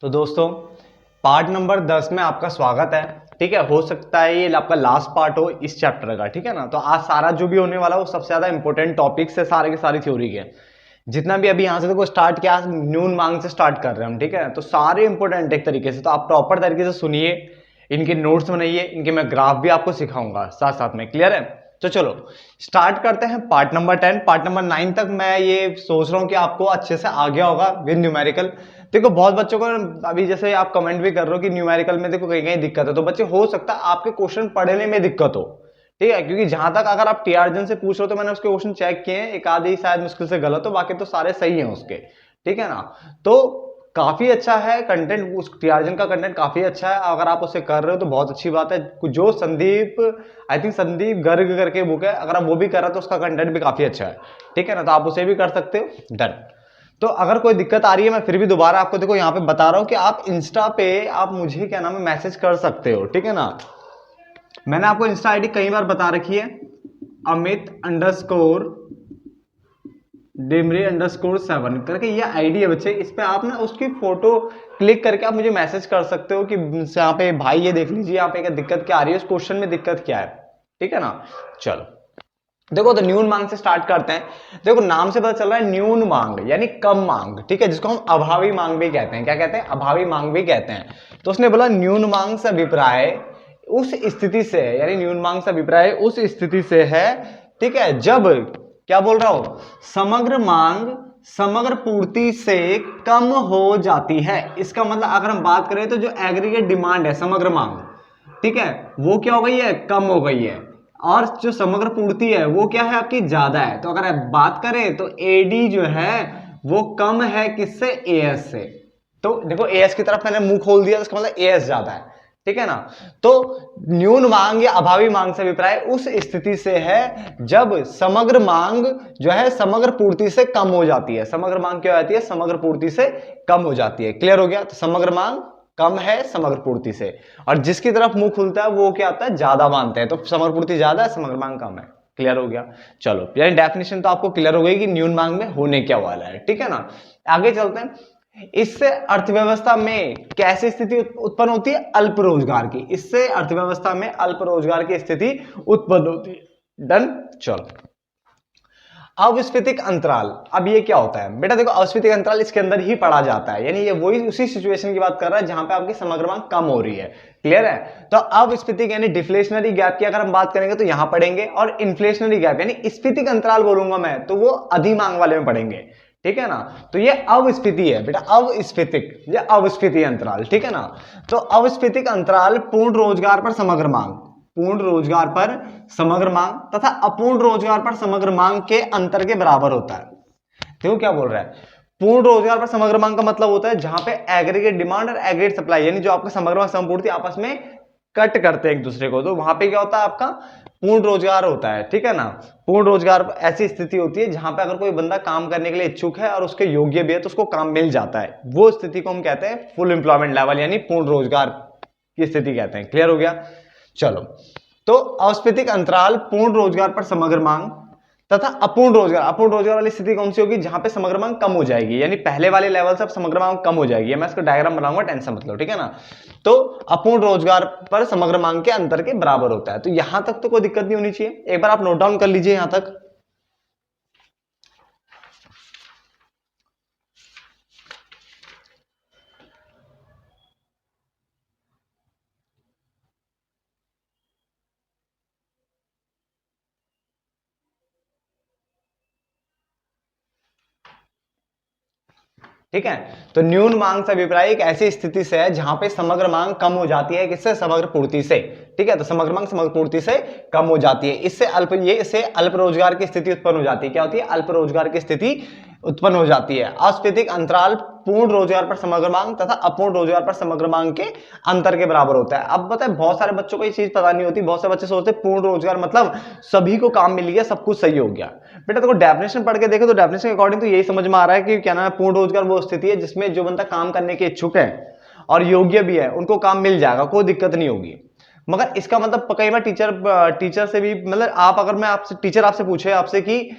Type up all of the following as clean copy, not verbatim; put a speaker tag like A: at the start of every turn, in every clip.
A: तो दोस्तों part number 10 में आपका स्वागत है। ठीक है, हो सकता है ये आपका लास्ट पार्ट हो इस चैप्टर का। ठीक है ना, तो आज सारा जो भी होने वाला वो सबसे ज्यादा इंपॉर्टेंट टॉपिक्स है, सारे के सारी थ्योरी के जितना भी अभी यहां से देखो स्टार्ट किया, न्यून मांग से स्टार्ट कर रहे हैं हम। ठीक है, तो सारे इंपॉर्टेंट एक तरीके से, तो आप प्रॉपर तरीके से सुनिए, इनके नोट्स बनाइए, इनके मैं ग्राफ भी आपको सिखाऊंगा साथ साथ में। क्लियर है? तो चलो स्टार्ट करते हैं पार्ट नंबर 10। पार्ट नंबर 9 तक मैं ये सोच रहा हूँ कि आपको अच्छे से आ गया होगा विद न्यूमेरिकल। देखो बहुत बच्चों को अभी जैसे आप कमेंट भी कर रहे हो कि न्यूमेरिकल में देखो कहीं कहीं दिक्कत है, तो बच्चे हो सकता है आपके क्वेश्चन पढ़ने में दिक्कत हो। ठीक है, क्योंकि जहां तक अगर आप टीआरजन से पूछ रहे हो तो मैंने उसके क्वेश्चन चेक किए हैं, एक आधे ही शायद मुश्किल से गलत हो, बाकी तो सारे सही हैं उसके। ठीक है ना, तो काफी अच्छा है कंटेंट, उस टीआरजन का कंटेंट काफी अच्छा है। अगर आप उसे कर रहे हो तो बहुत अच्छी बात है। जो संदीप, आई थिंक संदीप गर्ग करके बुक है, अगर आप वो भी कर रहे हो तो उसका कंटेंट भी काफी अच्छा है। ठीक है ना, तो आप उसे भी कर सकते हो। डन। तो अगर कोई दिक्कत आ रही है मैं फिर भी दोबारा आपको देखो यहाँ पे बता रहा हूँ कि आप इंस्टा पे आप मुझे क्या नाम है मैसेज कर सकते हो। ठीक है ना, मैंने आपको इंस्टा आईडी कई बार बता रखी है, अमित_डिमरी_7 करके ये आईडी है बच्चे। इस पे आप ना उसकी फोटो क्लिक करके आप मुझे मैसेज कर सकते हो कि यहाँ पे भाई ये देख लीजिए यहाँ पे क्या दिक्कत क्या आ रही है, उस क्वेश्चन में दिक्कत क्या है। ठीक है ना, चलो देखो तो न्यून मांग से स्टार्ट करते हैं। देखो नाम से पता चल रहा है न्यून मांग यानी कम मांग। ठीक है, जिसको हम अभावी मांग भी कहते हैं। क्या कहते हैं? अभावी मांग भी कहते हैं। तो उसने बोला न्यून मांग से अभिप्राय उस स्थिति से, यानी न्यून मांग से अभिप्राय उस स्थिति से है। ठीक है, जब क्या बोल रहा हूं, समग्र मांग समग्र पूर्ति से कम हो जाती है। इसका मतलब अगर हम बात करें तो जो एग्रीगेट डिमांड है समग्र मांग, ठीक है, वो क्या हो गई है, कम हो गई है। और जो समग्र पूर्ति है वो क्या है आपकी, ज्यादा है। तो अगर आप बात करें तो एडी जो है वो कम है किससे, एएस से। तो देखो एएस की तरफ मैंने मुंह खोल दिया, इसका मतलब एएस ज्यादा है। ठीक है ना, तो न्यून मांग या अभावी मांग से अभिप्राय उस स्थिति से है जब समग्र मांग जो है समग्र पूर्ति से कम हो जाती है। समग्र मांग क्या होती है, समग्र पूर्ति से कम हो जाती है। क्लियर हो गया? तो समग्र मांग कम है समग्र पूर्ति से, और जिसकी तरफ मुंह खुलता है वो क्या आता है, ज्यादा मानते हैं। तो समग्र पूर्ति ज्यादा है, समग्र मांग कम है। क्लियर हो गया? चलो यानी डेफिनेशन तो आपको क्लियर हो गई कि न्यून मांग में होने क्या वाला है। ठीक है ना, आगे चलते हैं। इससे अर्थव्यवस्था में कैसी स्थिति उत्पन्न होती है, अल्प रोजगार की। इससे अर्थव्यवस्था में अल्प रोजगार की स्थिति उत्पन्न होती है। डन। चलो अविस्फीतिक अंतराल, अब ये क्या होता है बेटा? देखो अविस्फीतिक अंतराल इसके अंदर ही पढ़ा जाता है, यानी ये वही उसी सिचुएशन की बात कर रहा है जहां पे आपकी समग्र मांग कम हो रही है। क्लियर है? तो अविस्फीतिक यानी डिफ्लेशनरी गैप की अगर हम बात करेंगे तो यहां पढ़ेंगे, और इन्फ्लेशनरी गैप यानी स्फीतिक अंतराल बोलूंगा मैं तो वो अधिमांग वाले में पढ़ेंगे। ठीक है ना, तो ये अविस्फीति है बेटा, अविस्फीतिक, ये अविस्फीति अंतराल। ठीक है ना, तो अविस्फीतिक अंतराल पूर्ण रोजगार पर समग्र मांग, पूर्ण रोजगार पर समग्र मांग तथा अपूर्ण रोजगार पर समग्र मांग के अंतर के बराबर होता है। देखो क्या बोल रहा है, पूर्ण रोजगार पर समग्र मांग का मतलब होता है जहां पे एग्रीगेट डिमांड और एग्रीगेट सप्लाई यानी जो आपका समग्र मांग समपूर्ति आपस में कट करते हैं एक दूसरे को, तो वहां पे क्या होता है आपका पूर्ण रोजगार होता है। ठीक है ना, पूर्ण रोजगार ऐसी स्थिति होती है जहां पे अगर कोई बंदा काम करने के लिए इच्छुक है और उसके योग्य भी है तो उसको काम मिल जाता है। वो स्थिति को हम कहते हैं फुल एम्प्लॉयमेंट लेवल यानी पूर्ण रोजगार की स्थिति कहते हैं। क्लियर हो गया? चलो तो अविस्फीतिक अंतराल पूर्ण रोजगार पर समग्र मांग तथा अपूर्ण रोजगार वाली स्थिति कौन सी होगी, जहां पे समग्र मांग कम हो जाएगी, यानी पहले वाले लेवल से अब समग्र मांग कम हो जाएगी। मैं इसका डायग्राम बनाऊंगा, टेंशन मतलब। ठीक है ना, तो अपूर्ण रोजगार पर समग्र मांग के अंतर के बराबर होता है। तो यहां तक तो कोई दिक्कत नहीं होनी चाहिए, एक बार आप नोट डाउन कर लीजिए यहां तक। ठीक है, तो न्यून मांग से अभिप्राय एक ऐसी स्थिति से है जहां पे समग्र मांग कम हो जाती है, किससे, समग्र पूर्ति से। ठीक है, तो समग्र मांग समग्र पूर्ति से कम हो जाती है, इससे अल्प रोजगार की स्थिति उत्पन्न हो जाती है। क्या होती है? अल्प रोजगार की स्थिति उत्पन्न हो जाती है। अस्फीतिक अंतराल पूर्ण रोजगार पर समग्र मांग तथा अपूर्ण रोजगार पर समग्र मांग के अंतर के बराबर होता है। अब बताए बहुत सारे बच्चों को ये चीज पता नहीं होती, बहुत सारे बच्चे सोचते पूर्ण रोजगार मतलब सभी को काम मिल गया, सब कुछ सही हो गया। बेटा देखो डेफिनेशन पढ़ के देखो तो डेफिनेशन के अकॉर्डिंग तो यही समझ में आ रहा है कि क्या नाम है, पूर्ण रोजगार वो स्थिति है जिसमें जो बंदा काम करने के इच्छुक है और योग्य भी है उनको काम मिल जाएगा, कोई दिक्कत नहीं होगी। मगर इसका मतलब कई बार टीचर से भी मतलब आप, अगर मैं आपसे टीचर आपसे पूछे आपसे कि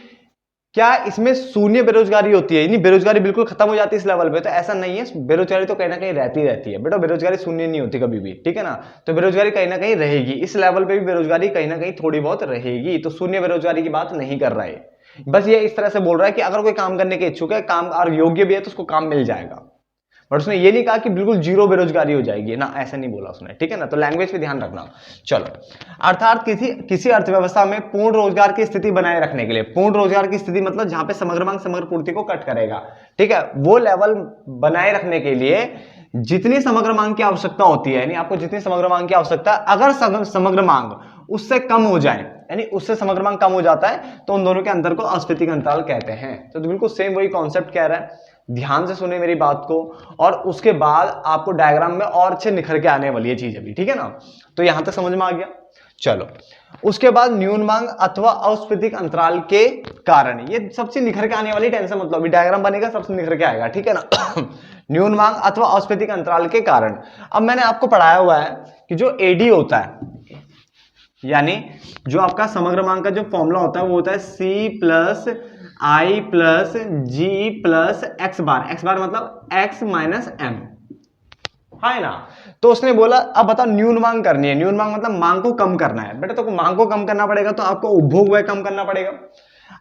A: क्या इसमें शून्य बेरोजगारी होती है, यानी बेरोजगारी बिल्कुल खत्म हो जाती है इस लेवल पे? तो ऐसा नहीं है, बेरोजगारी तो कहीं ना कहीं रहती है बेटा, बेरोजगारी शून्य नहीं होती कभी भी, ठीक है ना। तो बेरोजगारी कहीं ना कहीं रहेगी, इस लेवल पे भी बेरोजगारी कहीं ना कहीं थोड़ी बहुत रहेगी, तो शून्य बेरोजगारी की बात नहीं कर रहा है। बस ये इस तरह से बोल रहा है कि अगर कोई काम करने के इच्छुक है, काम और योग्य भी है, तो उसको काम मिल जाएगा। बट उसने ये नहीं कहा कि बिल्कुल जीरो बेरोजगारी हो जाएगी ना, ऐसा नहीं बोला उसने, ठीक है ना। तो लैंग्वेज पे ध्यान रखना। चलो, अर्थात किसी किसी अर्थव्यवस्था में पूर्ण रोजगार की स्थिति बनाए रखने के लिए, पूर्ण रोजगार की स्थिति मतलब जहां पे समग्र मांग समग्र पूर्ति को कट करेगा, ठीक है, वो लेवल बनाए रखने के लिए जितनी समग्र मांग की आवश्यकता होती है, यानी आपको जितनी समग्र मांग की आवश्यकता है, अगर समग्र मांग उससे कम हो जाए, यानी उससे समग्र मांग कम हो जाता है, तो उन दोनों के अंतर को अस्फीतिक अंतराल कहते हैं। तो बिल्कुल सेम वही कॉन्सेप्ट कह रहा है, ध्यान से सुने मेरी बात को, और उसके बाद आपको डायग्राम में और अच्छे निखर के आने वाली है चीज अभी, ठीक है ना। तो यहां तक समझ में आ गया। चलो, उसके बाद न्यून मांग अथवा अस्फीतिक अंतराल के कारण, ये सबसे निखर के आने वाली, टेंशन मतलब अभी डायग्राम बनेगा सबसे निखर के आएगा, ठीक है ना। न्यून मांग अथवा अस्फीतिक अंतराल के कारण। अब मैंने आपको पढ़ाया हुआ है कि जो एडी होता है, यानी जो आपका समग्र मांग का जो फॉर्मूला होता है वो होता है सी प्लस आई प्लस जी प्लस एक्स बार, एक्स बार मतलब एक्स माइनस एम, है ना। तो उसने बोला अब बता न्यून मांग करनी है, न्यून मांग मतलब मांग को कम करना है बेटा। तो मांग को कम करना पड़ेगा तो आपको उपभोग व्यय कम करना पड़ेगा,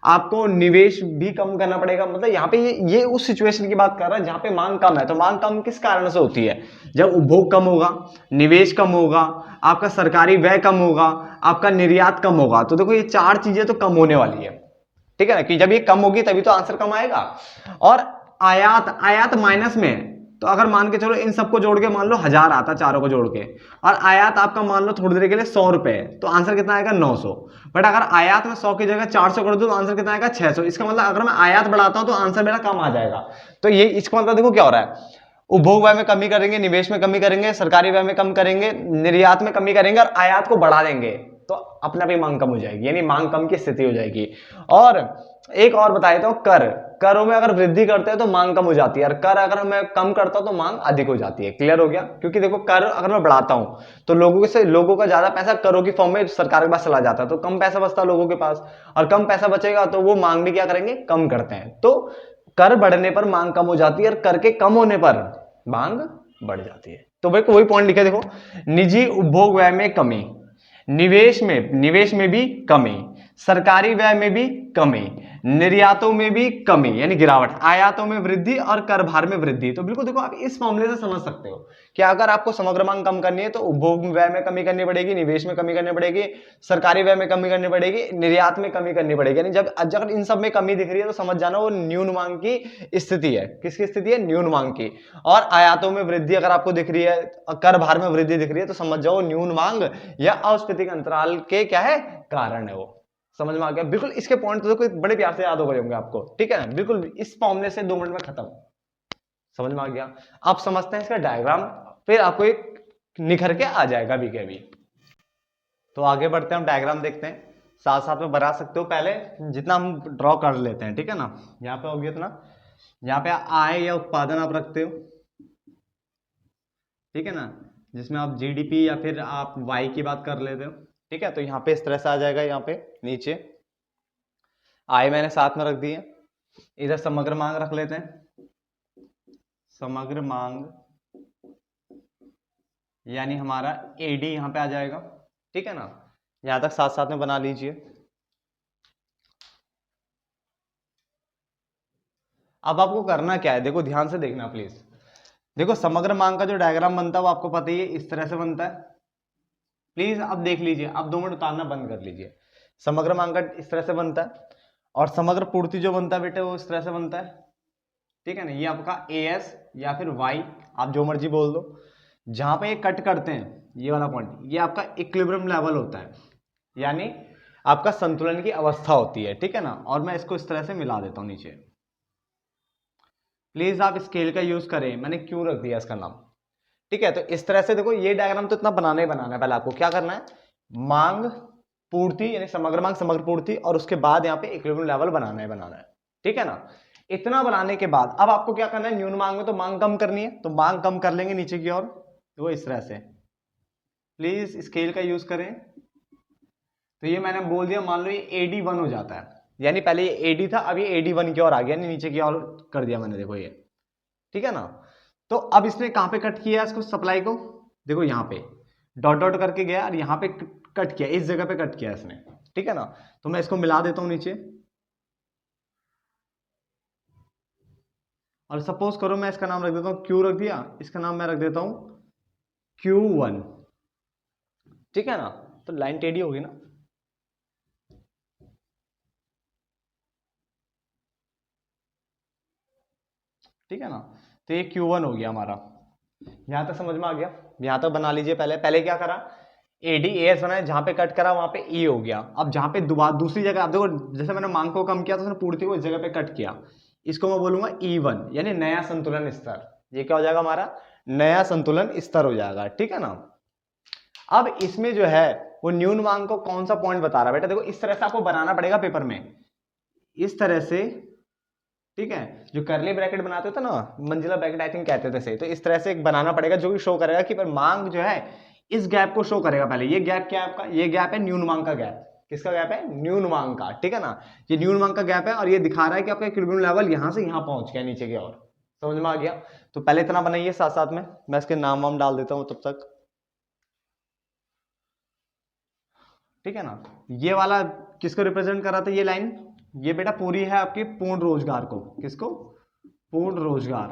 A: आपको निवेश भी कम करना पड़ेगा। मतलब यहाँ पे ये उस सिचुएशन की बात कर रहा है जहां पे मांग कम है। तो मांग कम किस कारण से होती है? जब उपभोग कम होगा, निवेश कम होगा, आपका सरकारी व्यय कम होगा, आपका निर्यात कम होगा। तो देखो ये चार चीजें तो कम होने वाली है, ठीक है ना, कि जब ये कम होगी तभी तो आंसर कम आएगा। और आयात, आयात माइनस में, तो अगर मान के चलो इन सबको जोड़ के मान लो 1000 आता, चारों को जोड़ के, और आयात आपका मान लो थोड़ी देर के लिए 100 रुपए, तो आंसर कितना आएगा? 900। बट अगर आयात में 100 की जगह 400 कर दो तो आंसर कितना आएगा? 600। इसका मतलब अगर मैं आयात बढ़ाता हूं तो आंसर मेरा कम आ जाएगा। तो ये इसका मतलब देखो क्या हो रहा है, उपभोग व्यय में कमी करेंगे, निवेश में कमी करेंगे, सरकारी व्यय में कम करेंगे, निर्यात में कमी करेंगे, और आयात को बढ़ा देंगे, तो अपने आप ही मांग कम हो जाएगी, यानी मांग कम की स्थिति हो जाएगी। और एक और बता देता हूं, कर, करों में अगर वृद्धि करते हैं तो मांग कम हो जाती है, और कर अगर मैं कम करता हूं तो मांग अधिक हो जाती है। क्लियर हो गया? क्योंकि देखो कर अगर मैं बढ़ाता हूं तो लोगों का ज्यादा पैसा करों की फॉर्म में सरकार के पास चला जाता है, तो कम पैसा बचता है लोगों के पास, और कम पैसा बचेगा तो वो मांग भी क्या करेंगे? कम करते हैं। तो कर बढ़ने पर मांग कम हो जाती है, और कर के कम होने पर मांग बढ़ जाती है। तो भाई वही पॉइंट लिखे देखो, निजी उपभोग व्यय में कमी, निवेश में भी कमी, सरकारी व्यय में भी कमी, निर्यातों में भी कमी यानी गिरावट, आयातों में वृद्धि और कर भार में वृद्धि। तो बिल्कुल देखो आप इस मामले से समझ सकते हो कि अगर आपको समग्र मांग कम करनी है तो उपभोग व्यय में कमी करनी पड़ेगी, निवेश में कमी करनी पड़ेगी, सरकारी व्यय में कमी करनी पड़ेगी, निर्यात में कमी करनी पड़ेगी। यानी जब अगर इन सब में कमी दिख रही है तो समझ जाना वो न्यून मांग की स्थिति है। किसकी स्थिति है? न्यून मांग की। और आयातों में वृद्धि अगर आपको दिख रही है, कर भार में वृद्धि दिख रही है, तो समझ जाओ न्यून मांग या अस्फीतिक अंतराल के क्या है? कारण है वो। समझ में आ गया? बिल्कुल इसके पॉइंट तो बड़े प्यार से याद हो गए होंगे आपको, ठीक है ना। बिल्कुल इस फॉर्मूले से 2 मिनट में खत्म। समझ में आ गया? आप समझते हैं इसका डायग्राम, फिर आपको एक निखर के आ जाएगा अभी के अभी। तो आगे बढ़ते हैं, हम डायग्राम देखते हैं, साथ साथ में बना सकते हो। पहले जितना हम ड्रॉ कर लेते हैं, ठीक है ना। यहाँ पे होगी इतना, यहाँ पे आय या उत्पादन आप रखते हो, ठीक है ना, जिसमें आप जीडीपी या फिर आप वाई की बात कर लेते हो, ठीक है। तो यहाँ पे इस तरह से आ जाएगा, यहाँ पे नीचे आय मैंने साथ में रख दी है। इधर समग्र मांग रख लेते हैं, समग्र मांग यानी हमारा एडी यहां पे आ जाएगा, ठीक है ना। यहां तक साथ साथ में बना लीजिए। अब आपको करना क्या है, देखो ध्यान से देखना प्लीज। देखो समग्र मांग का जो डायग्राम बनता है वो आपको पता ही है, इस तरह से बनता है। प्लीज अब देख लीजिए, अब 2 मिनट उतारना बंद कर लीजिए। समग्र मांग का इस तरह से बनता है, और समग्र पूर्ति जो बनता है बेटे वो इस तरह से बनता है, ठीक है ना। ये आपका एस या फिर वाई, आप जो मर्जी बोल दो। जहां पे ये कट करते हैं ये वाला पॉइंट, ये आपका इक्विलिब्रियम लेवल होता है, यानी आपका संतुलन की अवस्था होती है, ठीक है ना। और मैं इसको इस तरह से मिला देता हूं नीचे। प्लीज आप स्केल का यूज करें, मैंने क्यों रख दिया इसका नाम, ठीक है। तो इस तरह से देखो, ये डायग्राम तो इतना बनाना ही बनाना है। पहले आपको क्या करना है, मांग पूर्ति यानी समग्र मांग समग्र पूर्ति, और उसके बाद यहाँ पे इक्विलिब्रियम लेवल बनाना है, ठीक है ना। इतना बनाने के बाद अब आपको क्या करना है, न्यून मांग में तो मांग कम करनी है, तो मांग कम कर लेंगे नीचे की ओर, तो वो इस तरह से। प्लीज स्केल का यूज करें। तो ये मैंने बोल दिया, मान लो ये AD1 हो जाता है, यानी पहले ये एडी था, अब ये AD1 की ओर आ गया, यानी नीचे की ओर कर दिया मैंने, देखो ये, ठीक है ना। तो अब इसने कहां पे कट किया इसको, सप्लाई को, देखो यहाँ पे डॉट डॉट करके गया और यहाँ पे कट किया, इस जगह पे कट किया इसने, ठीक है ना। तो मैं इसको मिला देता हूं नीचे, और सपोज करो मैं इसका नाम रख देता हूं Q, रख दिया, इसका नाम मैं रख देता हूं Q1, ठीक है ना। तो लाइन टेढ़ी होगी ना, ठीक है ना। तो ये Q1 हो गया हमारा, यहां तक समझ में आ गया। यहां तक बना लीजिए। पहले पहले क्या करा, ADAS बनाया, जहां पे कट करा वहां पे E हो गया। अब जहां पे दूसरी जगह, आप देखो जैसे मैंने मांग को कम किया तो उसने पूर्ति को इस जगह पे कट किया, इसको मैं बोलूंगा E1, यानी नया संतुलन स्तर। ये क्या हो जाएगा हमारा, नया संतुलन स्तर हो जाएगा, ठीक है ना। अब इसमें जो है वो न्यून मांग को कौन सा पॉइंट बता रहा है बेटा, देखो इस तरह से आपको बनाना पड़ेगा पेपर में, इस तरह से, ठीक है। जो करली ब्रैकेट बनाते थे ना, मंजिला ब्रैकेट आई थिंक कहते थे सही, तो इस तरह से एक बनाना पड़ेगा जो कि शो करेगा कि पर मांग जो है इस गैप को शो करेगा। पहले ये गैप क्या है आपका, ये गैप है न्यून मांग का गैप। किसका गैप है, न्यून मांग का, ठीक है ना। ये न्यून मांग का गैप है और ये दिखा रहा है कि आपका इक्विलिब्रियम लेवल यहां से यहां पहुंच गया नीचे की ओर। समझ में आ गया। तो पहले इतना बनाइए, साथ साथ में मैं इसके नाम वाम डाल देता हूं तब तक, ठीक है ना। ये वाला किसको रिप्रेजेंट कर रहा था, ये लाइन, ये बेटा पूरी है आपकी पूर्ण रोजगार को, किसको, पूर्ण रोजगार।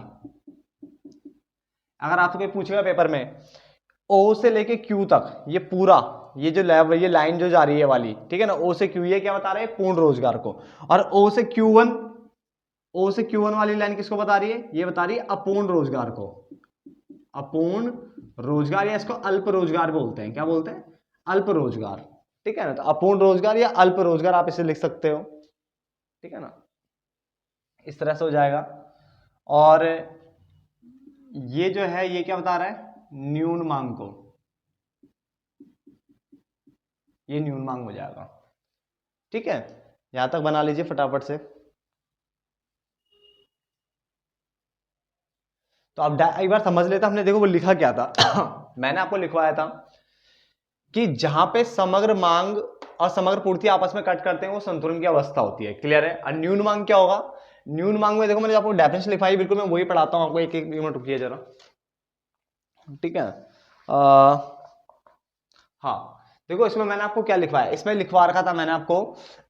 A: अगर आपसे कोई पूछेगा पेपर में O से लेके Q तक, ये पूरा, ये जो लेवल, ये लाइन जो जा रही है वाली, ठीक है ना, O से Q, ये क्या बता रहे हैं, पूर्ण रोजगार को। और O से Q1 वाली लाइन किसको बता रही है, ये बता रही है अपूर्ण रोजगार को, अपूर्ण रोजगार, या इसको अल्प रोजगार बोलते हैं। क्या बोलते हैं, अल्प रोजगार, ठीक है ना। तो अपूर्ण रोजगार या अल्प रोजगार आप इसे लिख सकते हो, ठीक है ना, इस तरह से हो जाएगा। और ये जो है ये क्या बता रहा है, न्यून मांग को, ये न्यून मांग हो जाएगा, ठीक है। यहां तक बना लीजिए फटाफट से। तो अब एक बार समझ लेता हमने, देखो वो लिखा क्या था मैंने आपको लिखवाया था कि जहां पे समग्र मांग और समग्र पूर्ति आपस में कट करते हैं वो संतुलन की अवस्था होती है, क्लियर है। और न्यून मांग क्या होगा, न्यून मांग में देखो मैंने आपको डेफिनेशन लिखवाई, बिल्कुल मैं वही पढ़ाता हूं आपको, एक एक मिनट रुकिए जरा, ठीक है। हाँ देखो इसमें मैंने आपको क्या लिखवाया, इसमें लिखवा रखा था मैंने आपको,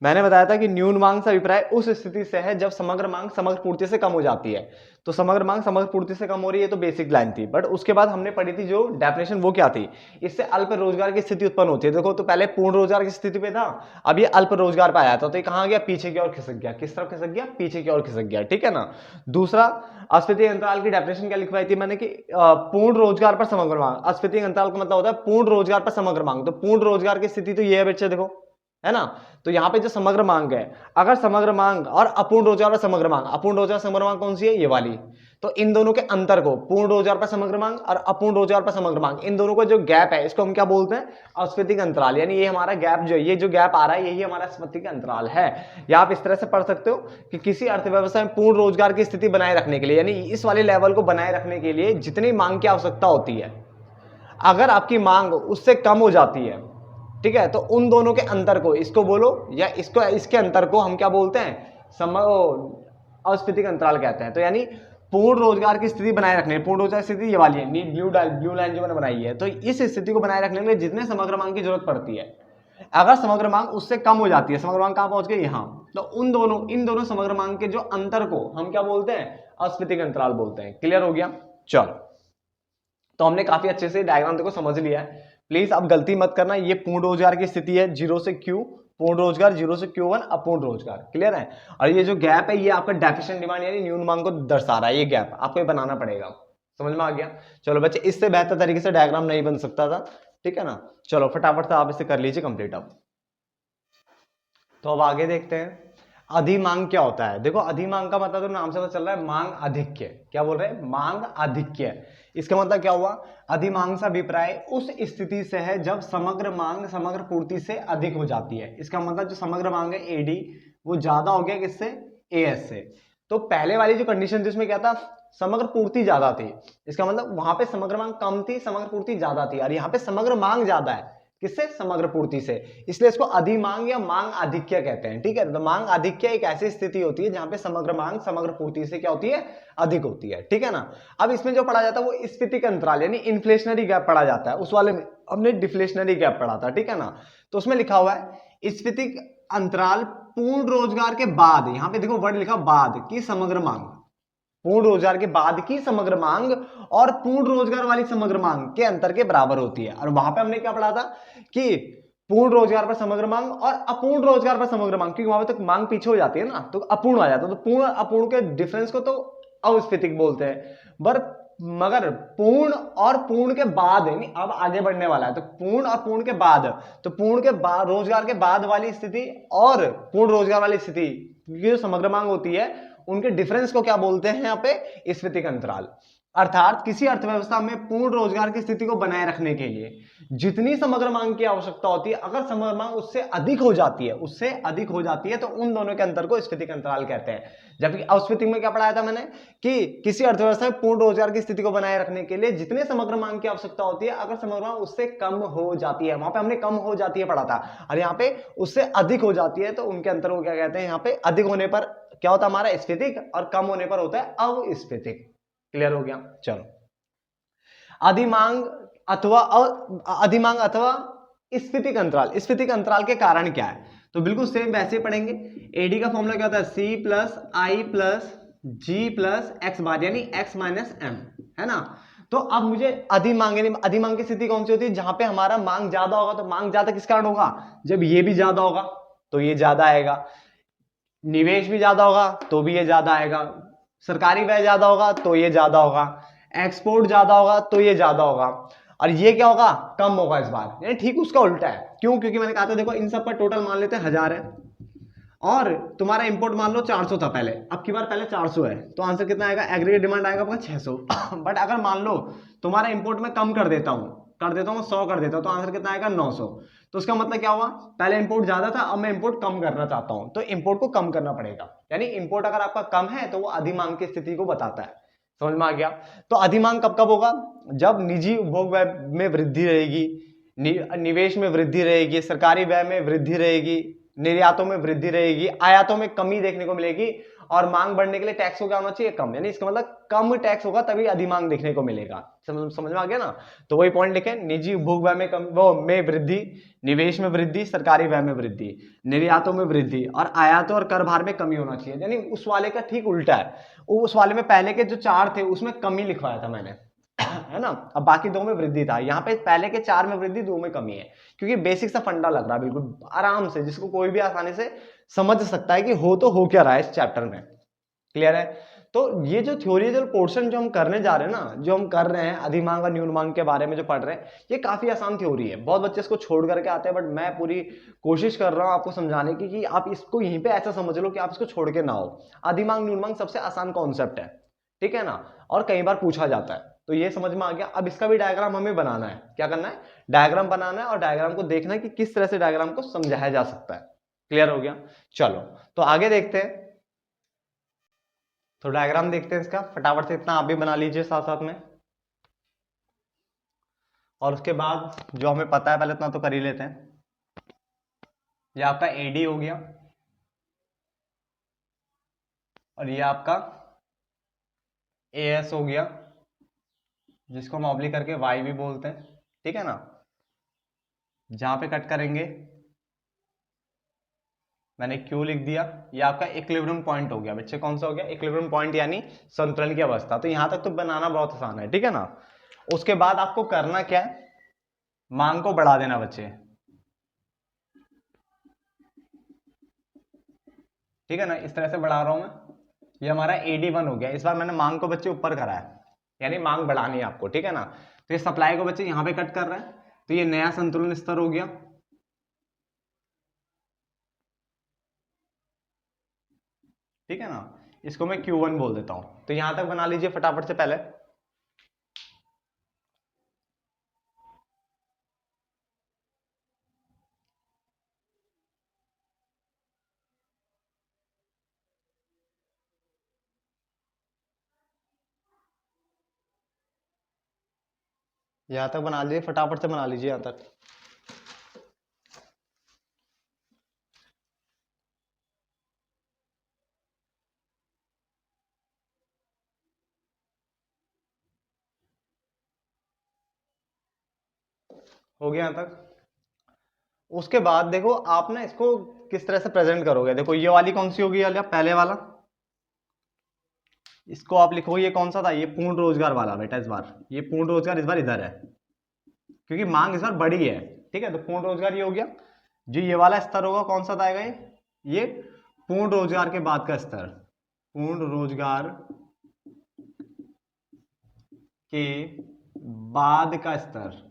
A: मैंने बताया था कि न्यून मांग से अभिप्राय उस स्थिति से है जब समग्र मांग समग्र पूर्ति से कम हो जाती है। तो समग्र मांग समग्र पूर्ति से कम हो रही है, तो बेसिक लाइन थी। बट उसके बाद हमने पढ़ी थी जो डेफिनेशन, वो क्या थी, इससे अल्प रोजगार की स्थिति उत्पन्न होती है। देखो तो पहले पूर्ण रोजगार की स्थिति पे था, अब ये अल्प रोजगार पे आया था, तो ये कहां गया, पीछे की ओर खिसक गया। किस तरफ खिसक गया, पीछे की ओर खिसक गया, ठीक है ना। दूसरा, अस्फीति अंतराल की डेफिनेशन क्या लिखवाई थी मैंने कि पूर्ण रोजगार पर समग्र मांग, अस्फीति अंतराल का मतलब होता है पूर्ण रोजगार पर समग्र मांग। तो पूर्ण रोजगार की स्थिति तो ये है बच्चे, देखो है ना। तो यहाँ पे जो समग्र मांग है, अगर समग्र मांग और अपूर्ण रोजगार पर समग्र मांग, अपूर्ण रोजगार समग्र मांग कौन सी है, ये वाली। तो इन दोनों के अंतर को, पूर्ण रोजगार पर समग्र मांग और अपूर्ण रोजगार पर समग्र मांग, इन दोनों का जो गैप है इसको हम क्या बोलते हैं, अस्फीतिक अंतराल। यानी ये हमारा गैप जो है, ये जो गैप आ रहा है यही हमारा अस्फीतिक अंतराल है। या आप इस तरह से पढ़ सकते हो कि किसी अर्थव्यवस्था में पूर्ण रोजगार की स्थिति बनाए रखने के लिए, यानी इस वाले लेवल को बनाए रखने के लिए जितनी मांग की आवश्यकता होती है, अगर आपकी मांग उससे कम हो जाती है, ठीक है, तो उन दोनों के अंतर को, इसको बोलो या इसको, इसके अंतर को हम क्या बोलते हैं, अस्फीतिक अंतराल कहते हैं। तो यानी पूर्ण रोजगार की स्थिति बनाए रखने, पूर्ण रोजगार की स्थिति ये वाली है, ब्लू लाइन जो मैंने बनाई है। तो इस स्थिति को बनाए रखने के लिए जितने समग्र मांग की जरूरत पड़ती है, अगर समग्र मांग उससे कम हो जाती है, समग्र मांग कहां पहुंच गई, यहां, तो इन दोनों समग्र मांग के जो अंतर को हम क्या बोलते हैं, अस्फीतिक अंतराल बोलते हैं। क्लियर हो गया। चलो, तो हमने काफी अच्छे से डायग्राम देखो समझ लिया है। प्लीज अब गलती मत करना, ये पूर्ण रोजगार की स्थिति है 0 से Q, पूर्ण रोजगार 0 से Q1, अपूर्ण रोजगार, क्लियर है। और ये जो गैप है ये आपका डेफिशिएंट डिमांड यानी न्यून मांग को दर्शा रहा है, ये गैप आपको बनाना पड़ेगा। समझ में आ गया। चलो बच्चे, इससे बेहतर तरीके से डायग्राम नहीं बन सकता था, ठीक है ना। चलो फटाफट से आप इसे कर लीजिए कंप्लीट। अब तो अब आगे देखते हैं अधिमांग क्या होता है। देखो अधिमांग का मतलब तो नाम से पता चल रहा है, मांग आधिक्य। क्या बोल रहे हैं, मांग आधिक्य। इसका मतलब क्या हुआ, अधिमांग से अभिप्राय उस स्थिति से है जब समग्र मांग समग्र पूर्ति से अधिक हो जाती है। इसका मतलब जो समग्र मांग है AD, वो ज्यादा हो गया किससे, AS से। तो पहले वाली जो कंडीशन थी उसमें क्या था, समग्र पूर्ति ज्यादा थी। इसका मतलब वहां पे समग्र मांग कम थी, समग्र पूर्ति ज्यादा थी, और यहाँ पे समग्र मांग ज्यादा है, किससे? समग्र पूर्ति से। इसलिए इसको अधिमांग या मांग आधिक्य कहते हैं, ठीक है। तो मांग आधिक्य एक ऐसी स्थिति होती है जहां पे समग्र मांग समग्र पूर्ति से क्या होती है? अधिक होती है, ठीक है ना। अब इसमें जो पढ़ा जाता है वो स्फीतिक अंतराल यानी इन्फ्लेशनरी गैप पढ़ा जाता है। उस वाले में हमने डिफ्लेशनरी गैप पढ़ा था, ठीक है ना। तो उसमें लिखा हुआ है स्फीतिक अंतराल पूर्ण रोजगार के बाद, यहां पे देखो वर्ड लिखा बाद की समग्र मांग, पूर्ण रोजगार के बाद की समग्र मांग और पूर्ण रोजगार वाली समग्र मांग के अंतर के बराबर होती है। और वहां पे हमने क्या पढ़ा था कि पूर्ण रोजगार पर समग्र मांग और अपूर्ण रोजगार पर समग्र मांग, क्योंकि वहां पे तो मांग पीछे हो जाती है ना, तो अपूर्ण आ जाता है। तो पूर्ण अपूर्ण के डिफरेंस को तो अस्फीतिक बोलते हैं। मगर पूर्ण और पूर्ण के बाद यानी अब आगे बढ़ने वाला है, तो पूर्ण और पूर्ण के बाद, तो पूर्ण के बाद रोजगार के बाद वाली स्थिति और पूर्ण रोजगार वाली स्थिति की जो समग्र मांग होती है उनके डिफरेंस को क्या बोलते हैं? यहाँ पे स्फीतिक अंतराल। अर्थात किसी अर्थव्यवस्था में पूर्ण रोजगार की स्थिति को बनाए रखने के लिए जितनी समग्र मांग की आवश्यकता होती है, अगर समग्र मांग उससे अधिक हो जाती है, उससे अधिक हो जाती है, तो उन दोनों के अंतर को स्फीतिक अंतराल कहते हैं। जबकि अस्फीतिक में क्या पढ़ाया था मैंने कि किसी अर्थव्यवस्था में पूर्ण रोजगार की स्थिति को बनाए रखने के लिए जितने समग्र मांग की आवश्यकता होती है, अगर समग्र मांग उससे कम हो जाती है, वहां पे हमने कम हो जाती है पढ़ा था, और यहाँ पे उससे अधिक हो जाती है, तो उनके अंतर को क्या कहते हैं? यहाँ पे अधिक होने पर क्या होता है हमारा? स्फीतिक, और कम होने पर होता है अवस्थितिक। क्लियर हो गया? चलो, अधिमांग अथवा अधिमांग अथवा स्फीतिक अंतराल, स्फीतिक अंतराल के कारण क्या है? तो बिल्कुल सेम वैसे ही पढ़ेंगे। एडी का फॉर्मूला क्या होता है? सी प्लस आई प्लस जी प्लस एक्स बार यानी एक्स माइनस एम, है ना। तो अब मुझे अधिमांग यानी अधिमांग की स्थिति कौन सी होती है? जहां पे हमारा मांग ज्यादा होगा। तो मांग ज्यादा किस कारण होगा? जब ये भी ज्यादा होगा तो ये ज्यादा आएगा, निवेश भी ज्यादा होगा तो भी ये ज्यादा आएगा, सरकारी व्यय ज्यादा होगा तो ये ज्यादा होगा, एक्सपोर्ट ज्यादा होगा तो ये ज्यादा होगा, और ये क्या होगा? कम होगा इस बार। यानी ठीक उसका उल्टा है। क्यों? क्योंकि मैंने कहा था देखो इन सब का टोटल मान लेते हैं 1000 है, और तुम्हारा इंपोर्ट मान लो 400 था पहले, अब की बार पहले 400 है, तो आंसर कितना आएगा? एग्रीगेट डिमांड आएगा आपका 600। बट अगर मान लो तुम्हारा इंपोर्ट में कम कर देता हूं 100 कर देता हूं, तो आंसर कितना आएगा? 900। तो उसका मतलब क्या हुआ? पहले इंपोर्ट ज्यादा था, अब मैं इंपोर्ट कम करना चाहता हूं, तो इंपोर्ट को कम करना पड़ेगा। यानी इंपोर्ट अगर आपका कम है तो वो अधिमांग की स्थिति को बताता है। समझ में आ गया? तो अधिमांग कब कब होगा? जब निजी उपभोग व्यय में वृद्धि रहेगी, निवेश में वृद्धि रहेगी, सरकारी व्यय में वृद्धि रहेगी, निर्यातों में वृद्धि रहेगी, आयातों में कमी देखने को मिलेगी, और मांग बढ़ने के लिए टैक्स को क्या होना चाहिए? कम। यानी इसका मतलब कम टैक्स होगा तभी अधिमांग देखने को मिलेगा। समझ में आ गया ना। तो वही पॉइंट लिखे, निजी उपभोग व्यय में कम वो में वृद्धि, निवेश में वृद्धि, सरकारी व्यय में वृद्धि, निर्यातों में वृद्धि, और आयातों और कर भार में कमी होना चाहिए। यानी उस वाले का ठीक उल्टा है। उस वाले में पहले के जो 4 थे उसमें कमी लिखवाया था मैंने, है ना। अब बाकी 2 में वृद्धि था, यहाँ पे पहले के 4 में वृद्धि, 2 में कमी है। क्योंकि बेसिक सा फंडा लग रहा है बिल्कुल आराम से, जिसको कोई भी आसानी से समझ सकता है कि हो तो हो क्या रहा है इस चैप्टर में। क्लियर है? तो ये जो थ्योरिटिकल पोर्शन जो हम करने जा रहे हैं ना, जो हम कर रहे हैं अधिमांग और न्यून मांग के बारे में जो पढ़ रहे हैं, ये काफी आसान थ्योरी है। बहुत बच्चे इसको छोड़ करके आते हैं, बट मैं पूरी कोशिश कर रहा हूं आपको समझाने की कि आप इसको यहीं पे ऐसा समझ लो कि आप इसको छोड़ के ना हो। अधिमांग न्यून मांग सबसे आसान कॉन्सेप्ट है, ठीक है ना, और कई बार पूछा जाता है। तो ये समझ में आ गया। अब इसका भी डायग्राम हमें बनाना है। क्या करना है? डायग्राम बनाना है, और डायग्राम को देखना है कि किस तरह से डायग्राम को समझाया जा सकता है। क्लियर हो गया? चलो, तो आगे देखते हैं। तो डायग्राम देखते हैं इसका फटाफट से, इतना आप भी बना लीजिए साथ साथ में, और उसके बाद जो हमें पता है पहले इतना तो कर ही लेते हैं। ये आपका एडी हो गया, और ये आपका एएस हो गया, जिसको हम ऑब्लिक करके वाई भी बोलते हैं, ठीक है ना। जहां पे कट करेंगे मैंने क्यू लिख दिया। ये आपका इक्विलिब्रियम पॉइंट हो गया बच्चे। कौन सा हो गया? इक्विलिब्रियम पॉइंट यानी संतुलन की अवस्था। तो यहां तक तो बनाना बहुत आसान है, ठीक है ना। उसके बाद आपको करना क्या है? मांग को बढ़ा देना बच्चे, ठीक है ना। इस तरह से बढ़ा रहा हूं मैं। ये हमारा AD1 हो गया। इस बार मैंने मांग को बच्चे ऊपर करा है, यानी मांग बढ़ानी है आपको, ठीक है ना। तो ये सप्लाई को बच्चे यहां पे कट कर रहे हैं, तो ये नया संतुलन स्तर हो गया, ठीक है ना। इसको मैं Q1 बोल देता हूं। तो यहां तक बना लीजिए फटाफट से पहले। यहां तक बना लीजिए, फटाफट से बना लीजिए यहां तक। हो गया यहाँ तक। उसके बाद देखो आप ना इसको किस तरह से प्रेजेंट करोगे। देखो ये वाली कौन सी होगी, वाला पहले वाला, इसको आप लिखोगे, ये कौन सा था, ये पूर्ण रोजगार वाला बेटा। इस बार ये पूर्ण रोजगार इस बार इधर है, क्योंकि मांग इस बार बड़ी है, ठीक है। तो पूर्ण रोजगार ये हो गया। जो ये वाला स्तर होगा कौन सा आएगा, ये पूर्ण रोजगार के बाद का स्तर, पूर्ण रोजगार के बाद का स्तर।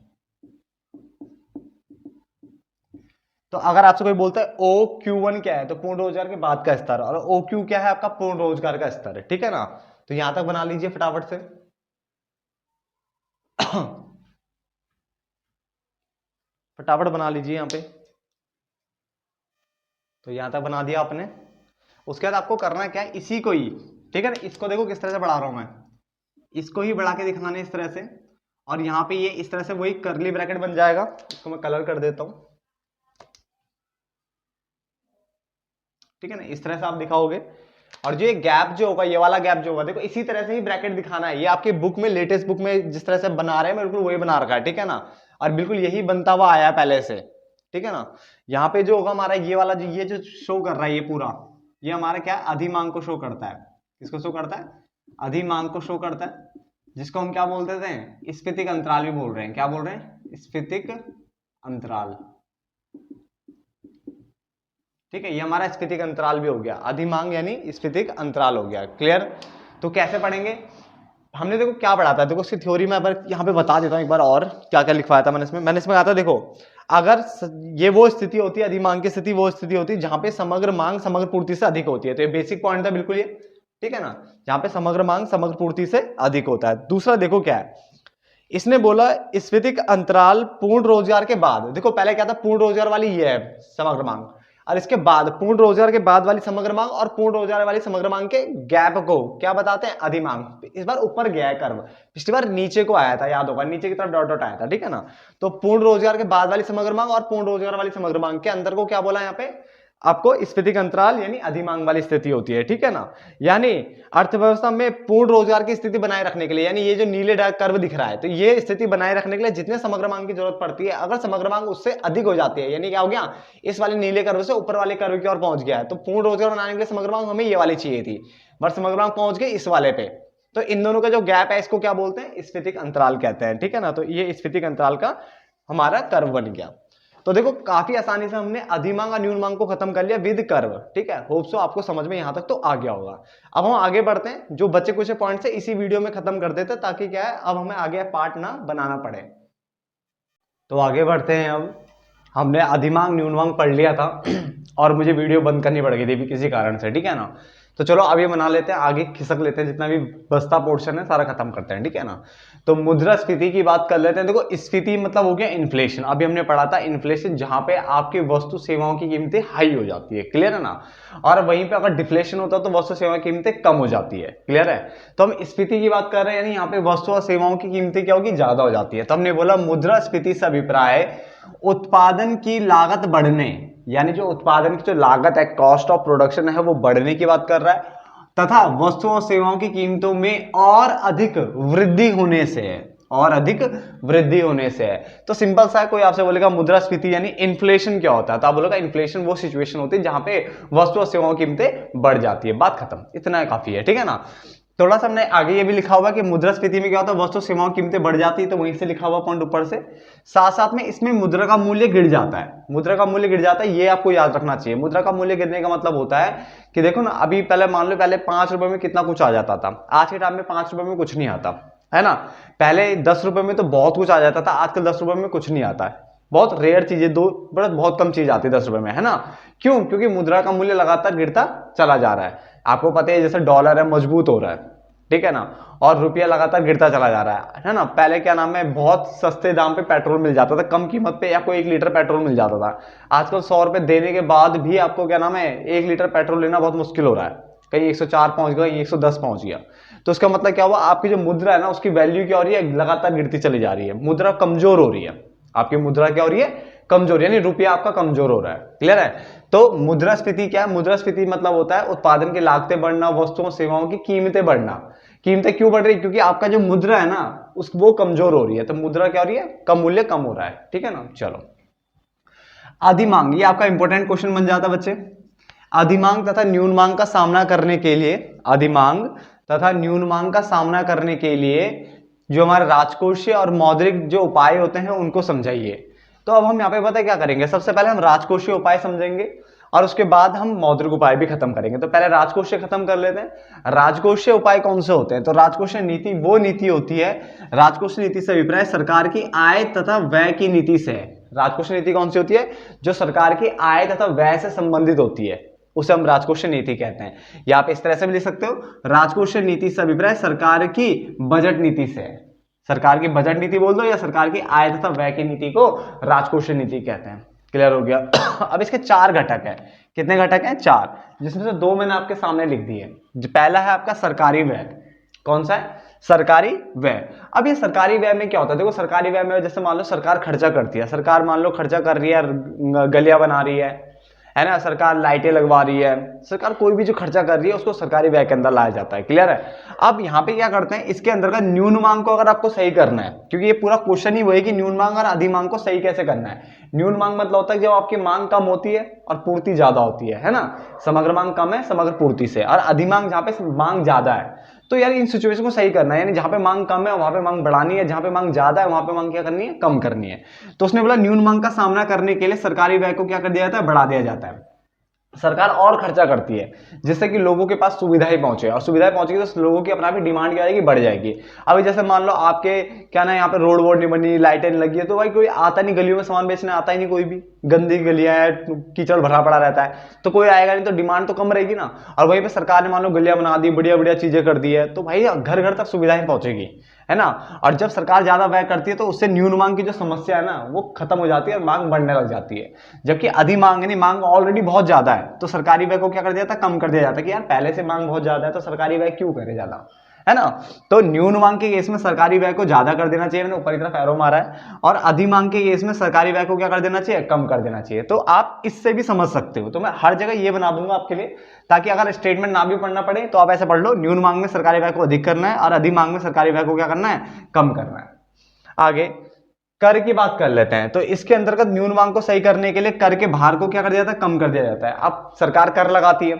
A: तो अगर आपसे कोई बोलता है OQ1 क्या है, तो पूर्ण रोजगार के बाद का स्तर, और OQ क्या है, आपका पूर्ण रोजगार का स्तर है, ठीक है ना। तो यहां तक बना लीजिए फटाफट से। फटाफट बना लीजिए यहां पे। तो यहां तक बना दिया आपने। उसके बाद आपको करना क्या है, इसी को ही, ठीक है ना, इसको देखो किस तरह से बढ़ा रहा हूं मैं, इसको ही बढ़ा के दिखाना है इस तरह से। और यहां पे ये इस तरह से वही कर्ली ब्रैकेट बन जाएगा। इसको मैं कलर कर देता हूं, ठीक है ना, इस तरह से आप दिखाओगे। और जो ये गैप जो होगा, ये वाला गैप जो होगा, देखो इसी तरह से ही ब्रैकेट दिखाना है। ये आपके बुक में, लेटेस्ट बुक में जिस तरह से बना रहे हैं बिल्कुल वही बना रखा है, ठीक है ना। और बिल्कुल यही बनता हुआ आया पहले से, ठीक है ना। यहाँ पे जो होगा हमारा ये वाला, जो ये जो शो कर रहा है ये पूरा, ये हमारा क्या अधिमांग को शो करता है। किसको शो करता है, अधिमांग को शो करता है, जिसको हम क्या बोलते थे, स्फीतिक अंतराल भी बोल रहे हैं। क्या बोल रहे हैं, स्फीतिक अंतराल, ठीक है। ये हमारा स्फीतिक अंतराल भी हो गया, अधिमांग यानी स्फीतिक अंतराल हो गया। क्लियर। तो कैसे पढ़ेंगे, हमने देखो क्या पढ़ा था, देखो इसकी थ्योरी में यहाँ पे बता देता हूँ एक बार और क्या क्या लिखवाया था मैंने इसमें कहा था, देखो अगर ये वो स्थिति होती है, अधिमांग की स्थिति वो स्थिति होती है जहां पे समग्र मांग समग्र पूर्ति से अधिक होती है। तो ये बेसिक पॉइंट था बिल्कुल ये, ठीक है ना, जहां पे समग्र मांग समग्र पूर्ति से अधिक होता है। दूसरा देखो क्या है, इसने बोला स्फीतिक अंतराल पूर्ण रोजगार के बाद। देखो पहले क्या था, पूर्ण रोजगार वाली ये है समग्र मांग, और इसके बाद पूर्ण रोजगार के बाद वाली समग्र मांग और पूर्ण रोजगार वाली समग्र मांग के गैप को क्या बताते हैं, अधिमांग। इस बार ऊपर गया है कर्व, पिछली बार नीचे को आया था, याद होगा नीचे की तरफ डॉट डॉट आया था, ठीक है ना। तो पूर्ण रोजगार के बाद वाली समग्र मांग और पूर्ण रोजगार वाली समग्र मांग के अंतर को क्या बोला यहाँ पे, आपको स्फीतिक अंतराल यानी अधिमांग वाली स्थिति होती है, ठीक है ना। यानी अर्थव्यवस्था में पूर्ण रोजगार की स्थिति बनाए रखने के लिए, यानी ये जो नीले कर्व दिख रहा है, तो ये स्थिति बनाए रखने के लिए जितने समग्र मांग की जरूरत पड़ती है, अगर समग्र मांग उससे अधिक हो जाती है, यानी क्या हो गया, इस वाले नीले कर्व से ऊपर वाले कर्व की ओर पहुंच गया है, तो पूर्ण रोजगार बनाने के लिए समग्र मांग हमें ये वाली चाहिए थी, बट समग्र मांग पहुंच गई इस वाले पे। तो इन दोनों का जो गैप है इसको क्या बोलते हैं, स्फीतिक अंतराल कहते हैं, ठीक है ना। तो ये स्फीतिक अंतराल का हमारा कर्व बन गया। तो देखो काफी आसानी से हमने अधिमांग और न्यून मांग को खत्म कर लिया विद कर्व, ठीक है। होप सो आपको समझ में यहां तक तो आ गया होगा। अब हम आगे बढ़ते हैं, जो बच्चे कुछ पॉइंट से इसी वीडियो में खत्म कर देते हैं, ताकि क्या है अब हमें आगे पार्ट ना बनाना पड़े। तो आगे बढ़ते हैं। अब हमने अधिमांग न्यून मांग पढ़ लिया था और मुझे वीडियो बंद करनी पड़ गई थी किसी कारण से, ठीक है ना। तो चलो अब ये बना लेते हैं, आगे खिसक लेते हैं, जितना भी बस्ता पोर्शन है सारा खत्म करते हैं, ठीक है ना। तो मुद्रास्फीति की बात कर लेते हैं। देखो स्फीति मतलब हो गया इन्फ्लेशन, अभी हमने पढ़ा था इन्फ्लेशन, जहां पे आपकी वस्तु सेवाओं की कीमतें हाई हो जाती है, क्लियर है ना। और वहीं पे अगर डिफ्लेशन होता है तो वस्तु सेवाओं की कीमतें कम हो जाती है, क्लियर है। तो हम स्फीति की बात कर रहे हैं, यानी यहाँ पे वस्तु और सेवाओं की कीमतें क्या होगी, ज्यादा हो जाती है। तो हमने बोला मुद्रास्फीति से अभिप्राय उत्पादन की लागत बढ़ने, यानी जो उत्पादन की जो लागत है, कॉस्ट ऑफ प्रोडक्शन है, वो बढ़ने की बात कर रहा है, तथा वस्तुओं और सेवाओं की कीमतों में और अधिक वृद्धि होने से है, और अधिक वृद्धि होने से है। तो सिंपल सा है, कोई आपसे बोलेगा मुद्रास्फीति यानी इन्फ्लेशन क्या होता है, तो आप बोलेगा इन्फ्लेशन वो सिचुएशन होती है जहां पे वस्तु और सेवाओं की कीमतें बढ़ जाती है, बात खत्म, इतना काफी है, ठीक है ना। थोड़ा सा हमने आगे ये भी लिखा हुआ कि मुद्रास्फीति में क्या होता है, वस्तु सेवाओं की कीमतें बढ़ जाती है, तो वहीं से लिखा हुआ पॉइंट ऊपर से। साथ साथ में इसमें मुद्रा का मूल्य गिर जाता है, मुद्रा का मूल्य गिर जाता है, ये आपको याद रखना चाहिए। मुद्रा का मूल्य गिरने का मतलब होता है कि देखो ना, अभी पहले मान लो पहले 5 रुपए में कितना कुछ आ जाता था, आज के टाइम में 5 रुपए में कुछ नहीं आता है ना। पहले 10 रुपए में तो बहुत कुछ आ जाता था, आजकल 10 रुपए में कुछ नहीं आता है, बहुत रेयर चीजें, बहुत कम चीज आती है 10 रुपए में, है ना। क्यों, क्योंकि मुद्रा का मूल्य लगातार गिरता चला जा रहा है। आपको पता है जैसे डॉलर है मजबूत हो रहा है, ठीक है ना, और रुपया लगातार गिरता चला जा रहा है ना। पहले क्या नाम है, बहुत सस्ते दाम पे पेट्रोल मिल जाता था, कम कीमत पे आपको 1 लीटर पेट्रोल मिल जाता था। आजकल 100 रुपए देने के बाद भी आपको क्या नाम है 1 लीटर पेट्रोल लेना बहुत मुश्किल हो रहा है, कहीं 104 पहुंच गया, 110 पहुंच गया। तो इसका मतलब क्या हुआ, आपकी जो मुद्रा है ना उसकी वैल्यू क्या हो रही है, लगातार गिरती चली जा रही है, मुद्रा कमजोर हो रही है। आपकी मुद्रा क्या हो रही है, कमजोर, यानी रुपया आपका कमजोर हो रहा है, क्लियर है। तो मुद्रास्फीति क्या है, मुद्रास्फीति मतलब होता है उत्पादन की लागतें बढ़ना, वस्तुओं सेवाओं की कीमतें बढ़ना, कीमतें क्यों बढ़ रही है? क्योंकि आपका जो मुद्रा है ना वो कमजोर हो रही है, तो मुद्रा क्या हो रही है? कम मूल्य कम हो रहा है, ठीक है ना। चलो, अधिमांग, ये आपका इंपॉर्टेंट क्वेश्चन बन जाता है बच्चे। अधिमांग तथा न्यून मांग का सामना करने के लिए, अधिमांग तथा न्यून मांग का सामना करने के लिए जो हमारे राजकोषीय और मौद्रिक जो उपाय होते हैं उनको समझाइए। तो अब हम यहाँ पे पता है क्या करेंगे, सबसे पहले हम राजकोषीय उपाय समझेंगे और उसके बाद हम मौद्रिक उपाय भी खत्म करेंगे। तो पहले राजकोषीय खत्म कर लेते हैं। राजकोषीय उपाय कौन से होते हैं? तो राजकोषीय नीति वो नीति होती है, राजकोषीय नीति से अभिप्राय सरकार की आय तथा व्यय की नीति से है। राजकोषीय नीति कौन सी होती है? जो सरकार की आय तथा व्यय से संबंधित होती है, उसे हम राजकोषीय नीति कहते हैं। या आप इस तरह से भी लिख सकते हो, राजकोषीय नीति से अभिप्राय सरकार की बजट नीति से है। सरकार की बजट नीति बोल दो या सरकार की आय तथा व्यय की नीति को राजकोषीय नीति कहते हैं। क्लियर हो गया? अब इसके 4 घटक है। कितने घटक हैं? 4, जिसमें से 2 मैंने आपके सामने लिख दिए। पहला है आपका सरकारी व्यय। कौन सा है? सरकारी व्यय। अब ये सरकारी व्यय में क्या होता है? देखो, सरकारी व्यय में जैसे मान लो सरकार खर्चा करती है, सरकार मान लो खर्चा कर रही है, गलियां बना रही है ना, सरकार लाइटें लगवा रही है, सरकार कोई भी जो खर्चा कर रही है उसको सरकारी व्यय के अंदर लाया जाता है। क्लियर है? अब यहाँ पे क्या करते हैं, इसके अंदर का न्यून मांग को अगर आपको सही करना है, क्योंकि ये पूरा क्वेश्चन ही वो है कि न्यून मांग और अधिमांग को सही कैसे करना है। न्यून मांग मतलब होता है जब आपकी मांग कम होती है और पूर्ति ज्यादा होती है ना। समग्र मांग कम है समग्र पूर्ति से, और अधिमांग जहां पे मांग ज्यादा है। तो यार इन सिचुएशन को सही करना है, यानी जहां पे मांग कम है वहां पे मांग बढ़ानी है, जहां पे मांग ज्यादा है वहां पे मांग क्या करनी है? कम करनी है। तो उसने बोला न्यून मांग का सामना करने के लिए सरकारी व्यय को क्या कर दिया जाता है? बढ़ा दिया जाता है। सरकार और खर्चा करती है जिससे कि लोगों के पास सुविधाएं पहुंचे, और सुविधाएं पहुंचेगी तो लोगों की अपना भी डिमांड क्या आएगी? बढ़ जाएगी। अभी जैसे मान लो आपके क्या ना यहाँ पे रोड वोड नहीं बनी, लाइटें नहीं लगी है, तो भाई कोई आता नहीं, गलियों में सामान बेचने आता ही नहीं, कोई भी गंदी गलियां है, कीचड़ भरा पड़ा रहता है, तो कोई आएगा नहीं, तो डिमांड तो कम रहेगी ना। और वहीं पे सरकार ने मान लो गलियां बना दी, बढ़िया बढ़िया चीजें कर दी है, तो भाई घर घर तक सुविधाएं पहुंचेगी, है ना। और जब सरकार ज्यादा व्यय करती है तो उससे न्यून मांग की जो समस्या है ना वो खत्म हो जाती है और मांग बढ़ने लग जाती है। जबकि अधिमांग यानी मांग ऑलरेडी बहुत ज्यादा है, तो सरकारी व्यय को क्या कर दिया जाता है? कम कर दिया जाता है कि यार पहले से मांग बहुत ज्यादा है तो सरकारी व्यय क्यों करे ज्यादा, है ना। तो न्यून मांग के केस में सरकारी व्यय को ज्यादा कर देना चाहिए, मैंने ऊपर की तरफ एरो मारा है, और अधिमांग के केस में सरकारी व्यय को क्या कर देना चाहिए? कम कर देना चाहिए। तो आप इससे भी समझ सकते हो, तो मैं हर जगह ये बना दूंगा आपके लिए, ताकि अगर स्टेटमेंट ना भी पढ़ना पड़े तो आप ऐसे पढ़ लो, न्यून मांग में सरकारी व्यय को अधिक करना है और अधिमांग में सरकारी व्यय को क्या करना है? कम करना है। आगे कर की बात कर लेते हैं। तो इसके अंतर्गत न्यून मांग को सही करने के लिए कर के भार को क्या कर दिया जाता है? कम कर दिया जाता है। अब सरकार कर लगाती है,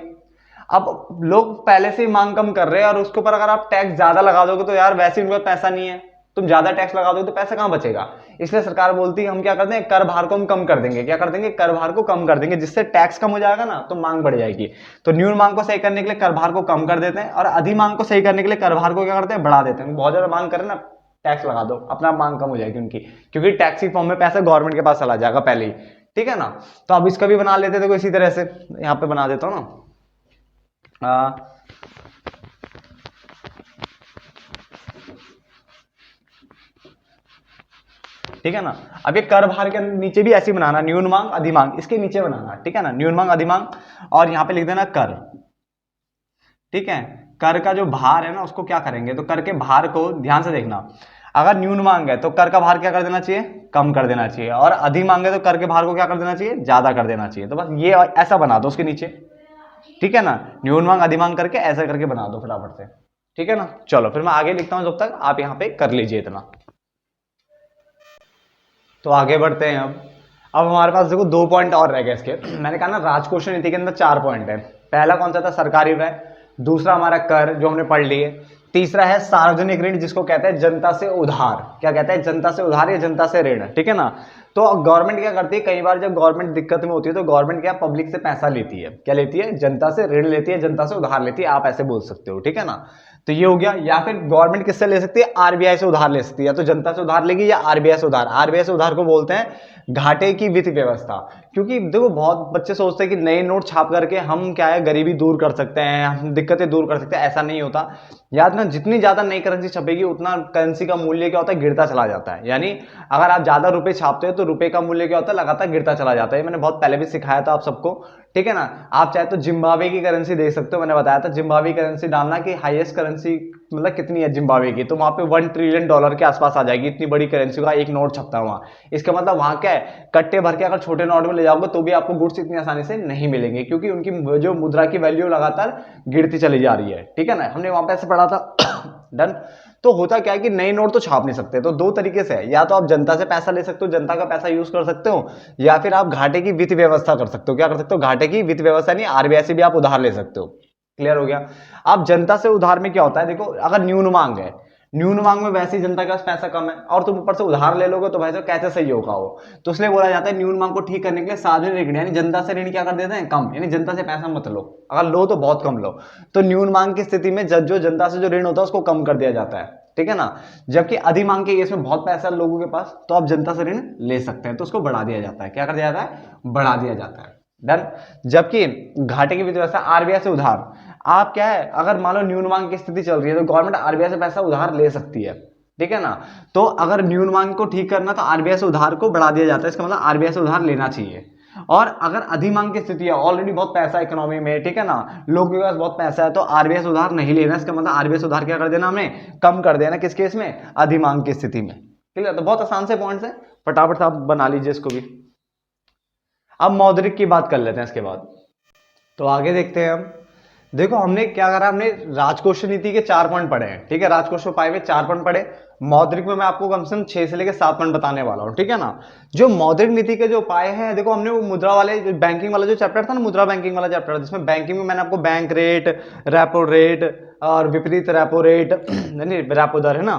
A: अब लोग पहले से ही मांग कम कर रहे हैं, और उसके ऊपर अगर आप टैक्स ज्यादा लगा दोगे तो यार वैसे उनके पास पैसा नहीं है, तुम ज्यादा टैक्स लगा दोगे तो पैसा कहां बचेगा। इसलिए सरकार बोलती है हम क्या करते हैं? कर भार को हम कम कर देंगे। क्या कर देंगे? कर भार को कम कर देंगे, जिससे टैक्स कम हो जाएगा ना तो मांग बढ़ जाएगी। तो न्यून मांग को सही करने के लिए कर भार को कम कर देते हैं, और अधिमांग को सही करने के लिए कर भार को क्या करते हैं? बढ़ा देते हैं। बहुत ज्यादा मांग करें ना, टैक्स लगा दो, अपना मांग कम हो जाएगी उनकी, क्योंकि टैक्स की फॉर्म में पैसा गवर्नमेंट के पास चला जाएगा पहले ही, ठीक है ना। तो अब इसका भी बना लेते थे इसी तरह से, यहाँ पे बना देता हूं ना। ठीक है ना। अब ये कर भार के नीचे भी ऐसे बनाना, न्यून मांग अधिमांग, इसके नीचे बनाना, ठीक है ना, न्यून मांग अधिमांग, और यहां पे लिख देना कर। ठीक है, कर का जो भार है ना उसको क्या करेंगे? तो कर के भार को ध्यान से देखना, अगर न्यून मांग है तो कर का भार क्या कर देना चाहिए? कम कर देना चाहिए, और अधिमांग है तो कर के भार को क्या कर देना चाहिए? ज्यादा कर देना चाहिए। तो बस ये ऐसा बना दो उसके नीचे, ठीक है ना, न्यून मांग अधिमांग करके ऐसा करके बना दो फटाफट से, ठीक है ना। चलो फिर मैं आगे लिखता हूं, जब तक आप यहाँ पे कर लीजिए इतना। तो आगे बढ़ते हैं। अब हमारे पास देखो 2 पॉइंट और रह गए इसके। मैंने कहा ना राजकोषीय नीति के अंदर 4 पॉइंट है। पहला कौन सा था? सरकारी व्यय। दूसरा हमारा कर जो हमने पढ़ लिए। तीसरा है सार्वजनिक ऋण, जिसको कहते हैं जनता से उधार। क्या कहते हैं? जनता से उधार या जनता से ऋण, ठीक है ना। तो गवर्नमेंट क्या करती है, कई बार जब गवर्नमेंट दिक्कत में होती है तो गवर्नमेंट क्या पब्लिक से पैसा लेती है। क्या लेती है? जनता से ऋण लेती है, जनता से उधार लेती है, आप ऐसे बोल सकते हो, ठीक है ना। तो ये हो गया। या फिर गवर्नमेंट किससे ले सकती है? आरबीआई से उधार ले सकती है, या तो जनता से उधार लेगी या आरबीआई से उधार। आरबीआई से उधार को बोलते हैं घाटे की वित्त व्यवस्था। क्योंकि देखो बहुत बच्चे सोचते हैं कि नए नोट छाप करके हम क्या है गरीबी दूर कर सकते हैं, हम दिक्कतें दूर कर सकते हैं। ऐसा नहीं होता। याद ना, जितनी ज्यादा नई करेंसी छपेगी उतना करेंसी का मूल्य क्या होता है? गिरता चला जाता है। यानी अगर आप ज्यादा रुपए छापते हो तो रुपए का मूल्य क्या होता है? लगातार गिरता चला जाता है। मैंने बहुत पहले भी सिखाया था आप सबको, ठीक है ना। आप चाहे तो जिम्बाब्वे की करेंसी देख सकते हो, मैंने बताया था जिम्बाब्वे की करेंसी डालना कि हाईएस्ट करेंसी मतलब कितनी है जिम्बाब्वे की, तो वहां पे $1 ट्रिलियन के आसपास आ जाएगी। इतनी बड़ी करेंसी का एक नोट छपता है वहां। इसका मतलब वहां क्या है, कट्टे भर के अगर छोटे नोट में ले जाओगे तो भी आपको गुड्स इतनी आसानी से नहीं मिलेंगे, क्योंकि उनकी जो मुद्रा की वैल्यू लगातार गिरती चली जा रही है, ठीक है ना। हमने वहां पे ऐसे पढ़ा था डन। तो होता क्या है कि नए नोट तो छाप नहीं सकते, तो दो तरीके से है, या तो आप जनता से पैसा ले सकते हो, जनता का पैसा यूज कर सकते हो, या फिर आप घाटे की वित्त व्यवस्था कर सकते हो। क्या कर सकते हो? घाटे की वित्त व्यवस्था, नहीं आरबीआई से भी आप उधार ले सकते हो। क्लियर हो गया? आप जनता से उधार में क्या होता है, देखो अगर न्यून मांग है, न्यून मांग में वैसे ही जनता के पास पैसा कम है और तुम ऊपर से उधार ले लोगे तो भाई साहब कैसे सही होगा वो। तो इसलिए बोला जाता है न्यून मांग को ठीक करने के लिए सार्वजनिक ऋण यानी जनता से ऋण क्या कर देते हैं, कम, यानी जनता से पैसा मत लो, अगर लो तो बहुत कम लो। तो न्यून मांग की स्थिति में जो जनता से जो ऋण होता है उसको कम कर दिया जाता है, ठीक है ना। जबकि अधिमांग के केस में बहुत पैसा है लोगों के पास, तो आप जनता से ऋण ले सकते हैं, तो उसको बढ़ा दिया जाता है। क्या कर दिया जाता है? बढ़ा दिया जाता है। डन। जबकि घाटे की वित्त व्यवस्था आरबीआई से उधार, आप क्या है, अगर मान लो न्यून मांग की स्थिति चल रही है तो गवर्नमेंट आरबीआई से पैसा उधार ले सकती है, ठीक है ना। तो अगर न्यून मांग को ठीक करना तो आरबीआई से उधार को बढ़ा दिया जाता है, इसका मतलब आरबीआई से उधार लेना चाहिए। और अगर अधिमांग की स्थिति है, ऑलरेडी बहुत पैसा इकोनॉमी में, ठीक है ना, लोगों के पास बहुत पैसा है, तो आरबीआई से उधार नहीं लेना, इसका मतलब आरबीआई से उधार क्या कर देना, हमने कम कर देना। किस केस में? अधिमांग की स्थिति में। क्लियर? तो बहुत आसान से पॉइंट्स है, फटाफट आप बना लीजिए इसको भी। अब मौद्रिक की बात कर लेते हैं इसके बाद, तो आगे देखते हैं हम। देखो हमने क्या करा, हमने राजकोष नीति के 4 पॉइंट पढ़े हैं, ठीक है, राजकोष उपाय में 4 पॉइंट पढ़े। मौद्रिक में मैं आपको कम से कम 6 से लेकर 7 पॉइंट बताने वाला हूं, ठीक है ना। जो मौद्रिक नीति के जो उपाय हैं, देखो हमने वो मुद्रा वाले बैंकिंग वाला जो चैप्टर था ना, मुद्रा बैंकिंग वाला चैप्टर, जिसमें बैंकिंग में मैंने आपको बैंक रेट, रेपो रेट और विपरीत रेपो रेट नहीं रेपो दर है ना,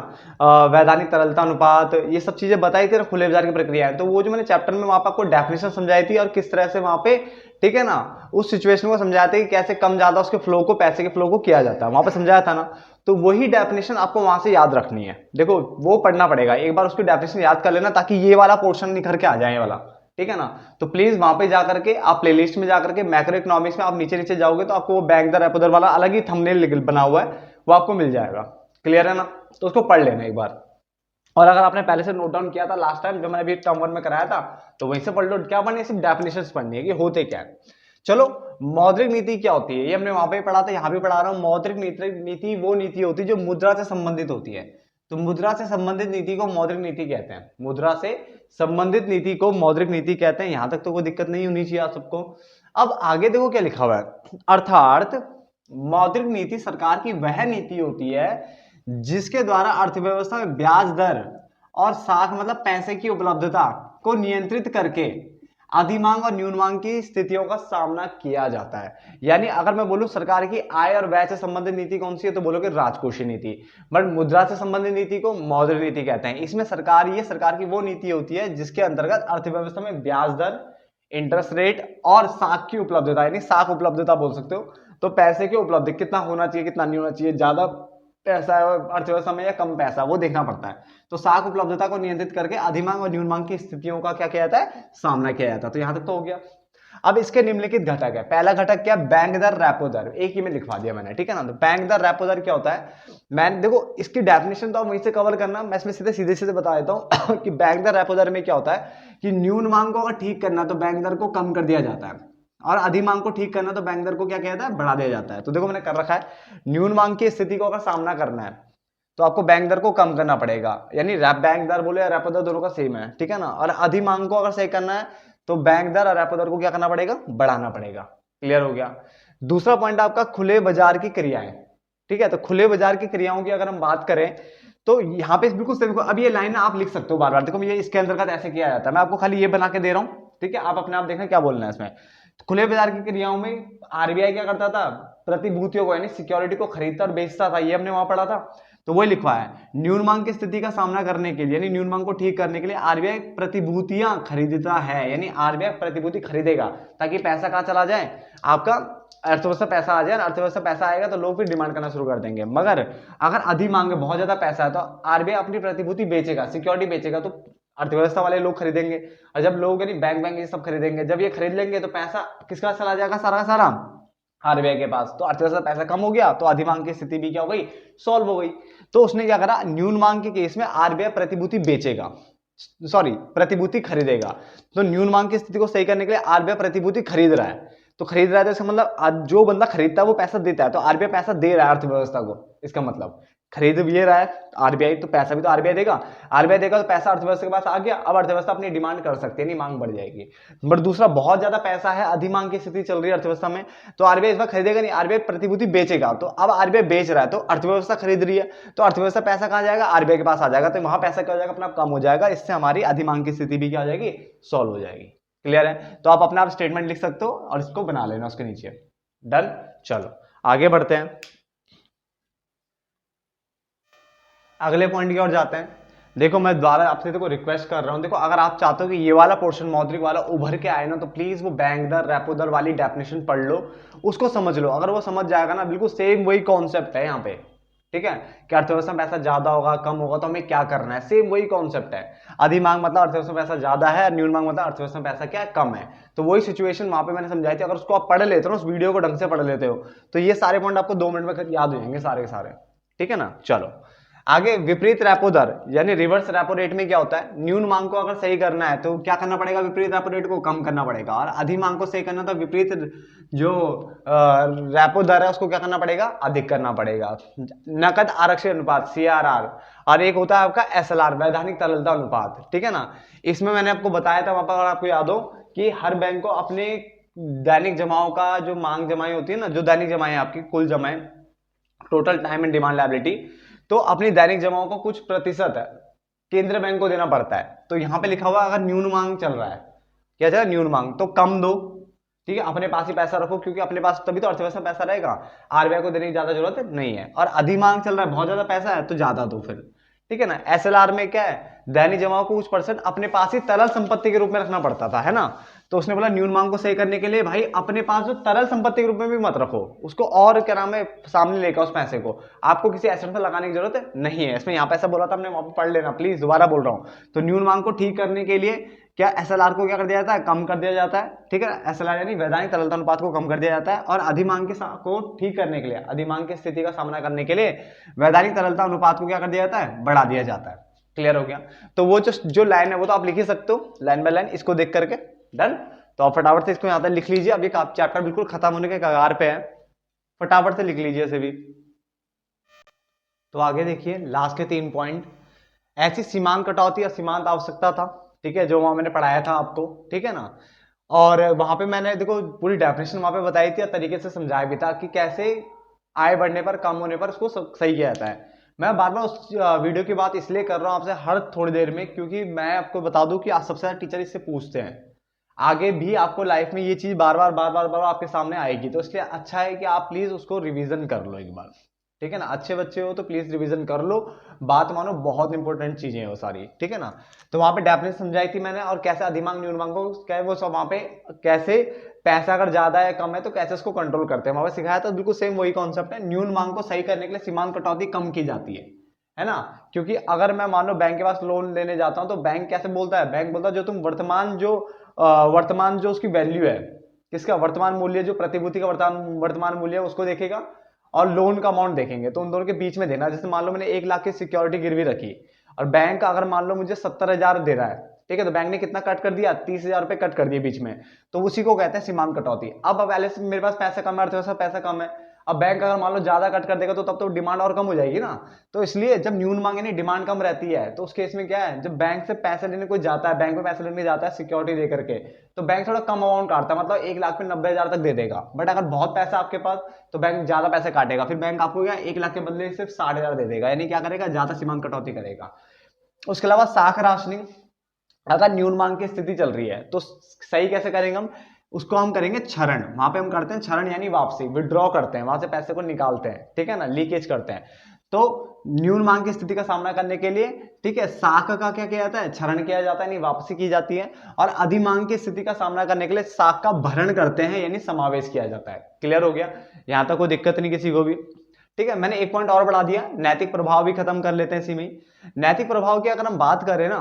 A: वैधानिक तरलता अनुपात, ये सब चीजें बताई थी, खुले बाजार की प्रक्रिया है। तो वो जो मैंने चैप्टर में वहां पर आपको डेफिनेशन समझाई थी और किस तरह से वहां पे, ठीक है ना, उस सिचुएशन को समझाते हैं कि कैसे कम ज्यादा उसके फ्लो को, पैसे के फ्लो को किया जाता है, वहां पे समझाया था ना। तो वही डेफिनेशन आपको वहां से याद रखनी है। देखो वो पढ़ना पड़ेगा, एक बार उसकी डेफिनेशन याद कर लेना ताकि ये वाला पोर्शन निखर के आ जाए वाला, ठीक है ना। तो प्लीज वहां पे जाकर के आप प्लेलिस्ट में जाकर के मैक्रो इकोनॉमिक्स में आप नीचे नीचे जाओगे तो आपको वो बैंक दर रेपो दर वाला अलग ही थंबनेल बना हुआ है, वो आपको मिल जाएगा। क्लियर है ना? तो उसको पढ़ लेना एक बार। और अगर आपने पहले से नोट डाउन किया था लास्ट टाइम जब मैंने अभी टर्म 1 में कराया था, तो वहीं से पढ़ लो। क्या पढ़नी है? सिर्फ डेफिनेशंस पढ़नी है कि होते क्या है। चलो, मौद्रिक नीति क्या होती है ये हमने वहां पे पढ़ा था, यहाँ भी पढ़ा रहा हूं। मौद्रिक नीति वो नीति होती है जो मुद्रा से संबंधित होती है। तो मुद्रा से संबंधित नीति को मौद्रिक नीति कहते हैं। मुद्रा से संबंधित नीति को मौद्रिक नीति कहते हैं। यहां तक तो कोई दिक्कत नहीं होनी चाहिए आप सबको। अब आगे देखो क्या लिखा हुआ है, अर्थात मौद्रिक नीति सरकार की वह नीति होती है जिसके द्वारा अर्थव्यवस्था में ब्याज दर और साख मतलब पैसे की उपलब्धता को नियंत्रित करके अधिमांग और न्यून मांग की स्थितियों का सामना किया जाता है। यानी अगर मैं बोलूं सरकार की आय और व्यय से संबंधित नीति कौन सी है, तो बोलोगे राजकोषीय नीति। बट मुद्रा से संबंधित नीति को मौद्रिक नीति कहते हैं। इसमें सरकार की वो नीति होती है जिसके अंतर्गत अर्थव्यवस्था में ब्याज दर, इंटरेस्ट रेट और साख की उपलब्धता, यानी साख उपलब्धता बोल सकते हो। तो पैसे की उपलब्धि कितना होना चाहिए, कितना नहीं होना चाहिए, ज्यादा पैसा है अर्थव्यवस्था में या कम पैसा, वो देखना पड़ता है। तो साख उपलब्धता को नियंत्रित करके अधिमांग और न्यून मांग की स्थितियों का क्या किया जाता है, सामना किया जाता है। तो यहां तक तो हो गया। अब इसके निम्नलिखित घटक है। पहला घटक क्या? बैंक दर, रेपो दर। एक ही में लिखवा दिया मैंने, ठीक है ना। तो बैंक दर, रेपो दर क्या होता है, मैं देखो इसकी डेफिनेशन तो आप वहीं से कवर करना, मैं इसमें सीधे सीधे बता देता हूं कि बैंक दर, रेपो दर में क्या होता है कि न्यून मांग को अगर ठीक करना तो बैंक दर को कम कर दिया जाता है, और अधिमांग को ठीक करना तो बैंक दर को क्या किया जाता है, बढ़ा दिया जाता है। तो देखो मैंने कर रखा है, न्यून मांग की स्थिति को अगर सामना करना है तो आपको बैंक दर को कम करना पड़ेगा, यानी बैंक दर बोले या रेपो दर दोनों का सेम है, ठीक है ना। और अधिमांग को अगर सही करना है तो बैंक दर और रेपो दर को क्या करना पड़ेगा, बढ़ाना पड़ेगा। क्लियर हो गया। दूसरा पॉइंट आपका खुले बाजार की क्रियाएं, ठीक है। तो खुले बाजार की क्रियाओं की अगर हम बात करें तो यहाँ पे बिल्कुल सेम। अब ये लाइन आप लिख सकते हो बार बार, देखो ये इसके अंतर्गत ऐसे किया जाता है, मैं आपको खाली ये बना के दे रहा हूँ, ठीक है। आप अपने आप देखना क्या बोलना है इसमें। खुले बाजार की क्रियाओं में आरबीआई क्या करता था, प्रतिभूतियों को यानी सिक्योरिटी को खरीदता और बेचता था, ये हमने वहां पढ़ा था। तो वही लिखवा है, न्यून मांग की स्थिति का सामना करने के लिए यानी न्यून मांग को ठीक करने के लिए आरबीआई प्रतिभूतियां खरीदता है, यानी आरबीआई प्रतिभूति खरीदेगा ताकि पैसा कहां चला जाए, आपका अर्थव्यवस्था पैसा आ जाए। अर्थव्यवस्था पैसा आएगा तो लोग फिर डिमांड करना शुरू कर देंगे। मगर अगर अधिमांग में बहुत ज्यादा पैसा है तो आरबीआई अपनी प्रतिभूति बेचेगा, सिक्योरिटी बेचेगा, तो अर्थव्यवस्था वाले लोग खरीदेंगे। और जब लोग यानी बैंक ये सब खरीदेंगे, जब ये खरीद लेंगे तो पैसा किसका चला जाएगा, सारा का सारा आरबीआई के पास। तो अर्थव्यवस्था पैसा कम हो गया तो अधिमांग की स्थिति भी क्या हो गई, सॉल्व हो गई। तो उसने क्या करा, न्यून मांग के केस में आरबीआई प्रतिभूति बेचेगा, सॉरी प्रतिभूति खरीदेगा। तो न्यून मांग की स्थिति को सही करने के लिए आरबीआई प्रतिभूति खरीद रहा है। तो खरीद रहा है तो इसका मतलब जो बंदा खरीदता है वो पैसा देता है, तो आरबीआई पैसा दे रहा है अर्थव्यवस्था को, इसका मतलब, खरीद भी रहा है आरबीआई, तो पैसा भी तो आरबीआई देगा। आरबीआई देगा तो पैसा अर्थव्यवस्था के पास आ गया, अब अर्थव्यवस्था अपनी डिमांड कर सकती है, नहीं मांग बढ़ जाएगी। नंबर दूसरा, बहुत ज्यादा पैसा है, अधिमांग की स्थिति चल रही है अर्थव्यवस्था में, तो आरबीआई इस बार खरीदेगा नहीं, आरबीआई प्रतिभूति बेचेगा। तो अब आरबीआई बेच रहा है तो अर्थव्यवस्था खरीद रही है, तो अर्थव्यवस्था पैसा कहां जाएगा, आरबीआई के पास आ जाएगा, तो वहां पैसा क्या हो जाएगा, अपना कम हो जाएगा, इससे हमारी अधिमांग की स्थिति भी क्या हो जाएगी, सॉल्व हो जाएगी। क्लियर है? तो आप अपना आप स्टेटमेंट लिख सकते हो और इसको बना लेना उसके नीचे। डन। चलो आगे बढ़ते हैं, अगले पॉइंट की ओर जाते हैं। देखो मैं दोबारा आपसे देखो रिक्वेस्ट कर रहा हूं, देखो अगर आप चाहते हो कि ये वाला पोर्शन मौद्रिक वाला उभर के आए ना, तो प्लीज वो बैंक दर रेपो दर वाली डेफिनेशन पढ़ लो, उसको समझ लो। अगर वो समझ जाएगा ना, बिल्कुल सेम वही कॉन्सेप्ट है यहाँ पे, ठीक है, कि अर्थव्यवस्था में पैसा ज्यादा होगा कम होगा तो हमें क्या करना है, सेम वही कॉन्सेप्ट है। अधिमांग मतलब अर्थव्यवस्था में पैसा ज्यादा है, न्यून मांग मतलब अर्थव्यवस्था में पैसा क्या है, कम है। तो वही सिचुएशन वहां पे मैंने समझाई थी, अगर उसको आप पढ़ लेते हो ना, उस वीडियो को ढंग से पढ़ लेते हो, तो ये सारे पॉइंट आपको 2 मिनट में याद हो जाएंगे सारे के सारे, ठीक है ना। चलो आगे, विपरीत रेपो दर यानी रिवर्स रेपो रेट में क्या होता है, न्यून मांग को अगर सही करना है तो क्या करना पड़ेगा, विपरीत रेपो रेट को कम करना पड़ेगा, और अधिमांग को सही करना तो विपरीत जो रेपो दर है उसको क्या करना पड़ेगा, अधिक करना पड़ेगा। नकद आरक्षण अनुपात सीआरआर, और एक होता है आपका एसएलआर वैधानिक तरलता अनुपात, ठीक है ना। इसमें मैंने आपको बताया था वहां पर, अगर आपको याद हो, कि हर बैंक को अपने दैनिक जमाओं का जो मांग जमाएं होती है ना, जो दैनिक जमाएं आपकी कुल जमाएं, total time and demand liability, तो अपनी दैनिक जमाओं का कुछ प्रतिशत है केंद्र बैंक को देना पड़ता है। तो यहां पे लिखा हुआ अगर न्यून मांग चल रहा है, क्या चल रहा है, न्यून मांग, तो कम दो, ठीक है, अपने पास ही पैसा रखो, क्योंकि अपने पास तभी तो अर्थव्यवस्था पैसा रहेगा, आरबीआई को देने की ज्यादा जरूरत नहीं है। और अधिमांग चल रहा है, बहुत ज्यादा पैसा है, तो ज्यादा दो फिर, ठीक है ना। एसएलआर में क्या है, दैनिक जमाओं को कुछ परसेंट अपने पास ही तरल संपत्ति के रूप में रखना पड़ता था, है ना। तो उसने बोला न्यून मांग को सही करने के लिए भाई अपने पास जो तरल संपत्ति के रूप में भी मत रखो, उसको और क्या नाम है सामने लेकर उस पैसे को, आपको किसी एसेट में लगाने की जरूरत नहीं है। इसमें यहाँ पैसा बोला था हमने, वहां पर पढ़ लेना प्लीज, दोबारा बोल रहा हूं। तो न्यून मांग को ठीक करने के लिए क्या एसएलआर को क्या कर दिया जाता है, कम कर दिया जाता है, ठीक है। एसएलआर यानी वैधानिक तरलता अनुपात को कम कर दिया जाता है, और अधिमांग के को ठीक करने के लिए, अधिमांग की स्थिति का सामना करने के लिए वैधानिक तरलता अनुपात को क्या कर दिया जाता है, बढ़ा दिया जाता है। क्लियर हो गया? तो वो जो लाइन है वो तो आप लिख ही सकते हो लाइन बाय लाइन, इसको देख करके। डन। तो आप फटाफट से इसको यहां तक लिख लीजिए, अब ये चैप्टर बिल्कुल खत्म होने के कगार पे है, फटाफट से लिख लीजिए इसे भी। तो आगे देखिए लास्ट के 3 पॉइंट, ऐसी सीमांत कटौती या सीमांत आवश्यकता था, ठीक है, जो वहां मैंने पढ़ाया था आपको, ठीक है ना। और वहां पे मैंने देखो पूरी डेफिनेशन वहां पे बताई थी और तरीके से समझाया भी था कि कैसे आय बढ़ने पर कम होने पर उसको सही किया जाता है। मैं बार बार उस वीडियो की बात इसलिए कर रहा हूं आपसे हर थोड़ी देर में, क्योंकि मैं आपको बता दूं कि आप सबसे ज्यादा टीचर इससे पूछते हैं, आगे भी आपको लाइफ में ये चीज बार बार आपके सामने आएगी, तो इसलिए अच्छा है कि आप प्लीज उसको रिवीजन कर लो एक बार, ठीक है ना। अच्छे बच्चे हो तो प्लीज रिवीजन कर लो, बात मानो, बहुत इंपॉर्टेंट चीजें हैं वो सारी, ठीक है ना। तो वहां पे डेफिनेशन समझाई थी मैंने, और कैसे अधिमांग न्यून मांग को क्या है वो सब वहां पे, कैसे पैसा अगर ज्यादा है कम है तो कैसे उसको कंट्रोल करते हैं वहां पे सिखाया था। बिल्कुल सेम वही कॉन्सेप्ट है, न्यून मांग को सही करने के लिए सीमांत कटौती कम की जाती है ना। क्योंकि अगर मैं मान लो बैंक के पास लोन लेने जाता हूं तो बैंक कैसे बोलता है, बैंक बोलता है जो तुम वर्तमान जो उसकी वैल्यू है, किसका वर्तमान मूल्य, जो प्रतिभूति का वर्तमान मूल्य है उसको देखेगा, और लोन का अमाउंट देखेंगे, तो उन दोनों के बीच में देना। जैसे मान लो मैंने 1 लाख की सिक्योरिटी गिरवी रखी, और बैंक अगर मान लो मुझे 70,000 दे रहा है, ठीक है, तो बैंक ने कितना कट कर दिया, 30,000 रुपए कट कर दिए बीच में, तो उसी को कहते हैं सीमांत कटौती। अब पहले से मेरे पास पैसा कम है, अर्थव्यवस्था पैसा कम है, अब बैंक अगर मान लो ज्यादा कट कर देगा तो तब तो डिमांड और कम हो जाएगी ना। तो इसलिए जब न्यून मांगे नहीं, डिमांड कम रहती है, तो उस केस में क्या है, जब बैंक से पैसे लेने कोई जाता है, बैंक में पैसे लेने जाता है सिक्योरिटी दे करके, तो बैंक थोड़ा कम अमाउंट काटता है, मतलब 1 लाख में 90,000 तक दे देगा। बट अगर बहुत पैसा आपके पास तो बैंक ज्यादा पैसे काटेगा, फिर बैंक आपको क्या 1 लाख के बदले सिर्फ 60,000 दे देगा, यानी क्या करेगा, ज्यादा सीमांत कटौती करेगा। उसके अलावा साख राशनिंग, अगर न्यून मांग की स्थिति चल रही है तो सही कैसे करेंगे हम, उसको हम करेंगे क्षरण, वहां पे हम करते हैं क्षरण यानी वापसी, विड्रॉ करते हैं, वहां से पैसे को निकालते हैं, ठीक है ना, लीकेज करते हैं। तो न्यून मांग की स्थिति का सामना करने के लिए, ठीक है, साख का क्या किया जाता है, क्षरण किया जाता है, यानी वापसी की जाती है, और अधिमांग की स्थिति का सामना करने के लिए साख का भरण करते हैं, यानी समावेश किया जाता है। क्लियर हो गया? यहां तक कोई दिक्कत नहीं किसी को भी, ठीक है। मैंने एक पॉइंट और बढ़ा दिया, नैतिक प्रभाव भी खत्म कर लेते हैं इसी में। नैतिक प्रभाव की अगर हम बात करें ना,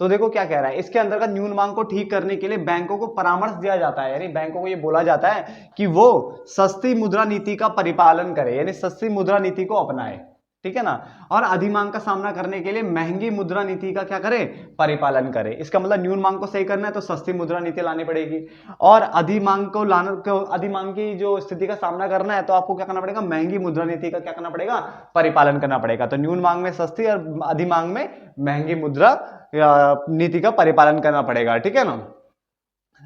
A: तो देखो क्या कह रहा है, इसके अंदर का न्यून मांग को ठीक करने के लिए बैंकों को परामर्श दिया जाता है, यानी बैंकों को ये बोला जाता है कि वो सस्ती मुद्रा नीति का परिपालन करे, यानी सस्ती मुद्रा नीति को अपनाए, ठीक है ना। और अधिक मांग का सामना करने के लिए महंगी मुद्रा नीति का क्या करे, परिपालन करे। इसका मतलब न्यून मांग को सही करना है तो सस्ती मुद्रा नीति लानी पड़ेगी, और अधिक मांग को अधिक मांग की जो स्थिति का सामना करना है तो आपको क्या करना पड़ेगा, महंगी मुद्रा नीति का क्या करना पड़ेगा, परिपालन करना पड़ेगा। तो न्यून मांग में सस्ती और अधिक मांग में महंगी मुद्रा नीति का परिपालन करना पड़ेगा, ठीक है ना।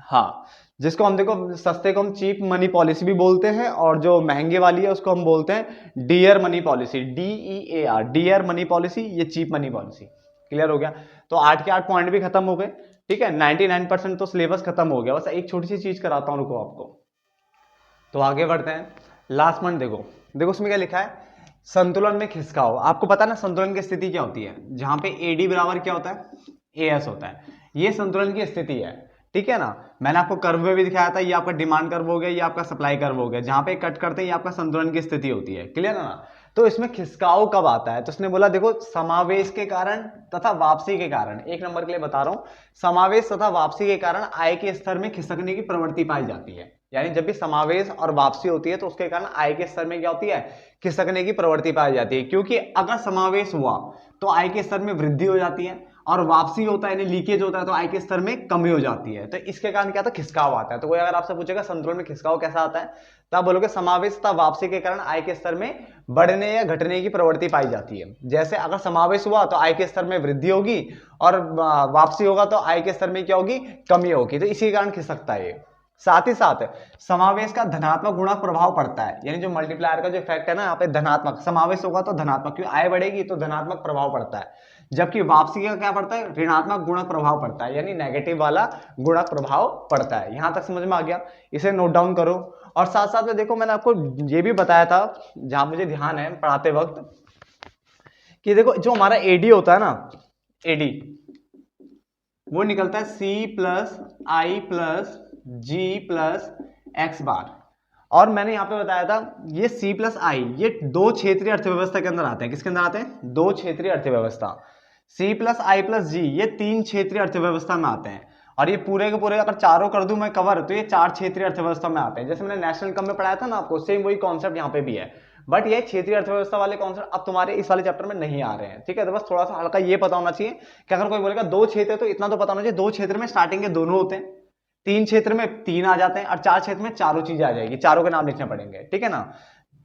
A: हाँ, जिसको हम देखो सस्ते को हम चीप मनी पॉलिसी भी बोलते हैं, और जो महंगे वाली है उसको हम बोलते हैं dear money policy, DEAR, dear money policy, ये चीप मनी पॉलिसी। क्लियर हो गया। तो 8 के 8 पॉइंट भी खत्म हो गए, ठीक है। 99% तो सिलेबस खत्म हो गया। बस एक छोटी सी चीज कराता हूं रुको आपको, तो आगे बढ़ते हैं। लास्ट पॉइंट देखो, देखो उसमें क्या लिखा है, संतुलन में खिसकाओ। आपको पता ना संतुलन की स्थिति क्या होती है, जहां पे AD बराबर क्या होता है, AS होता है। ये संतुलन की स्थिति है, ठीक है ना। मैंने आपको कर्व में भी दिखाया था, ये आपका डिमांड कर्व हो गया, ये आपका सप्लाई कर्व हो गया, जहां पे कट करते हैं ये आपका संतुलन की स्थिति होती है। क्लियर है ना। तो इसमें खिसकाव कब आता है, तो उसने बोला देखो समावेश के कारण तथा वापसी के कारण, एक नंबर के लिए बता रहा हूं, समावेश तथा वापसी के कारण आय के स्तर में खिसकने की प्रवृत्ति पाई जाती है। यानी जब भी समावेश और वापसी होती है तो उसके कारण आय के स्तर में क्या होती है, खिसकने की प्रवृत्ति पाई जाती है। क्योंकि अगर समावेश हुआ तो आय के स्तर में वृद्धि हो जाती है, और वापसी होता है यानी लीकेज होता है तो आय के स्तर में कमी हो जाती है। तो इसके कारण क्या था, खिसकाव आता है। तो कोई अगर आपसे पूछेगा संतुलन में खिसकाव कैसा आता है, तो आप बोलोगे समावेश तथा वापसी के कारण आय के स्तर में बढ़ने या घटने की प्रवृत्ति पाई जाती है। जैसे अगर समावेश हुआ तो आय के स्तर में वृद्धि होगी, और वापसी होगा तो आय के स्तर में क्या होगी, कमी होगी। तो इसी के कारण खिसकता है ये। साथ ही साथ समावेश का धनात्मक गुणक प्रभाव पड़ता है, यानी जो मल्टीप्लायर का जो इफेक्ट है ना, यहाँ पे धनात्मक, समावेश होगा तो धनात्मक, क्योंकि आय बढ़ेगी तो धनात्मक प्रभाव पड़ता है, जबकि वापसी का क्या पड़ता है, ऋणात्मक गुणक प्रभाव पड़ता है, यानी नेगेटिव वाला गुणक प्रभाव पड़ता है। यहां तक समझ में आ गया, इसे नोट डाउन करो। और साथ साथ में देखो मैंने आपको ये भी बताया था, जहां मुझे ध्यान है पढ़ाते वक्त, कि देखो जो हमारा AD होता है ना, AD वो निकलता है C+I+G+X बार। और मैंने यहां पे बताया था ये C+I ये दो क्षेत्रीय अर्थव्यवस्था के अंदर आते हैं। किसके अंदर आते हैं, दो क्षेत्रीय अर्थव्यवस्था। C+I+G ये 3 क्षेत्रीय अर्थव्यवस्था में आते हैं, और ये पूरे के पूरे अगर चारों कर दूं मैं कवर, तो ये 4 क्षेत्रीय अर्थव्यवस्था में आते हैं। जैसे मैंने नेशनल इनकम में पढ़ाया था ना आपको, सेम वही कॉन्सेप्ट यहाँ पे भी है, बट ये क्षेत्रीय अर्थव्यवस्था वाले कॉन्सेप्ट अब तुम्हारे इस वाले चैप्टर में नहीं आ रहे हैं, ठीक है। तो बस थोड़ा सा हल्का ये पता होना चाहिए कि अगर कोई बोलेगा 2 क्षेत्र है तो इतना तो पता होना चाहिए, 2 क्षेत्र में स्टार्टिंग के दोनों होते हैं, 3 क्षेत्र में 3 आ जाते हैं, और 4 क्षेत्र में चारों चीजें आ जाएगी, चारों के नाम लिखने पड़ेंगे, ठीक है ना।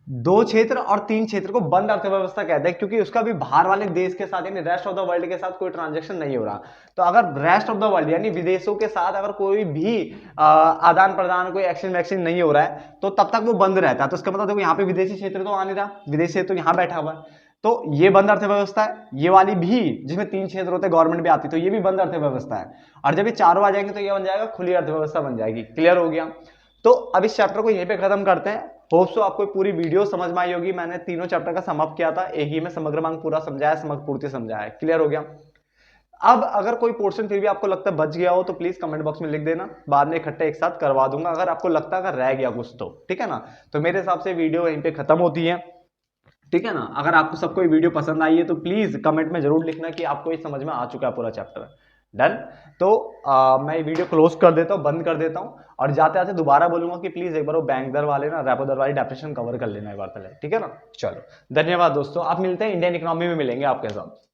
A: 2 क्षेत्र और 3 क्षेत्र को बंद अर्थव्यवस्था कहते हैं, क्योंकि उसका भी बाहर वाले देश के साथ यानी रेस्ट ऑफ द वर्ल्ड के साथ कोई ट्रांजैक्शन नहीं हो रहा। तो अगर रेस्ट ऑफ द वर्ल्ड यानी विदेशों के साथ अगर कोई भी आदान प्रदान, कोई एक्सचेंज वैक्सचेंज नहीं हो रहा है तो तब तक वो बंद रहता है। तो इसका मतलब देखो यहाँ पे विदेशी क्षेत्र तो आ नहीं रहा, विदेशी क्षेत्र तो यहाँ बैठा हुआ है, तो ये बंद अर्थव्यवस्था है। ये वाली भी जिसमें 3 क्षेत्र होते हैं, गवर्नमेंट भी आती है, तो ये भी बंद अर्थव्यवस्था है। और जब ये चारों आ जाएंगे तो ये बन जाएगा खुली अर्थव्यवस्था बन जाएगी। क्लियर हो गया। तो अब इस चैप्टर को यहीं पे खत्म करते हैं। होप सो आपको पूरी वीडियो समझ में आई होगी। मैंने तीनों चैप्टर का समाप्त किया था, एक ही में समग्र मांग पूरा समझाया, समग्र पूर्ति समझाया। क्लियर हो गया। अब अगर कोई पोर्शन फिर भी आपको लगता है बच गया हो तो प्लीज कमेंट बॉक्स में लिख देना, बाद में इकट्ठे एक साथ करवा दूंगा अगर आपको लगता है अगर रह गया कुछ तो, ठीक है ना। तो मेरे हिसाब से वीडियो यहीं पे खत्म होती है, ठीक है ना। अगर आपको सबको ये वीडियो पसंद आई है तो प्लीज कमेंट में जरूर लिखना कि आपको ये समझ में आ चुका है पूरा चैप्टर। डन। तो मैं ये वीडियो क्लोज कर देता हूँ, बंद कर देता हूँ, और जाते आते दोबारा बोलूंगा कि प्लीज एक बार वो बैंक दर वाले ना, रेपो दर वाली डेफिनेशन कवर कर लेना एक बार पहले, ठीक है ना। चलो धन्यवाद दोस्तों, आप मिलते हैं इंडियन इकोनॉमी में, मिलेंगे आपके साथ।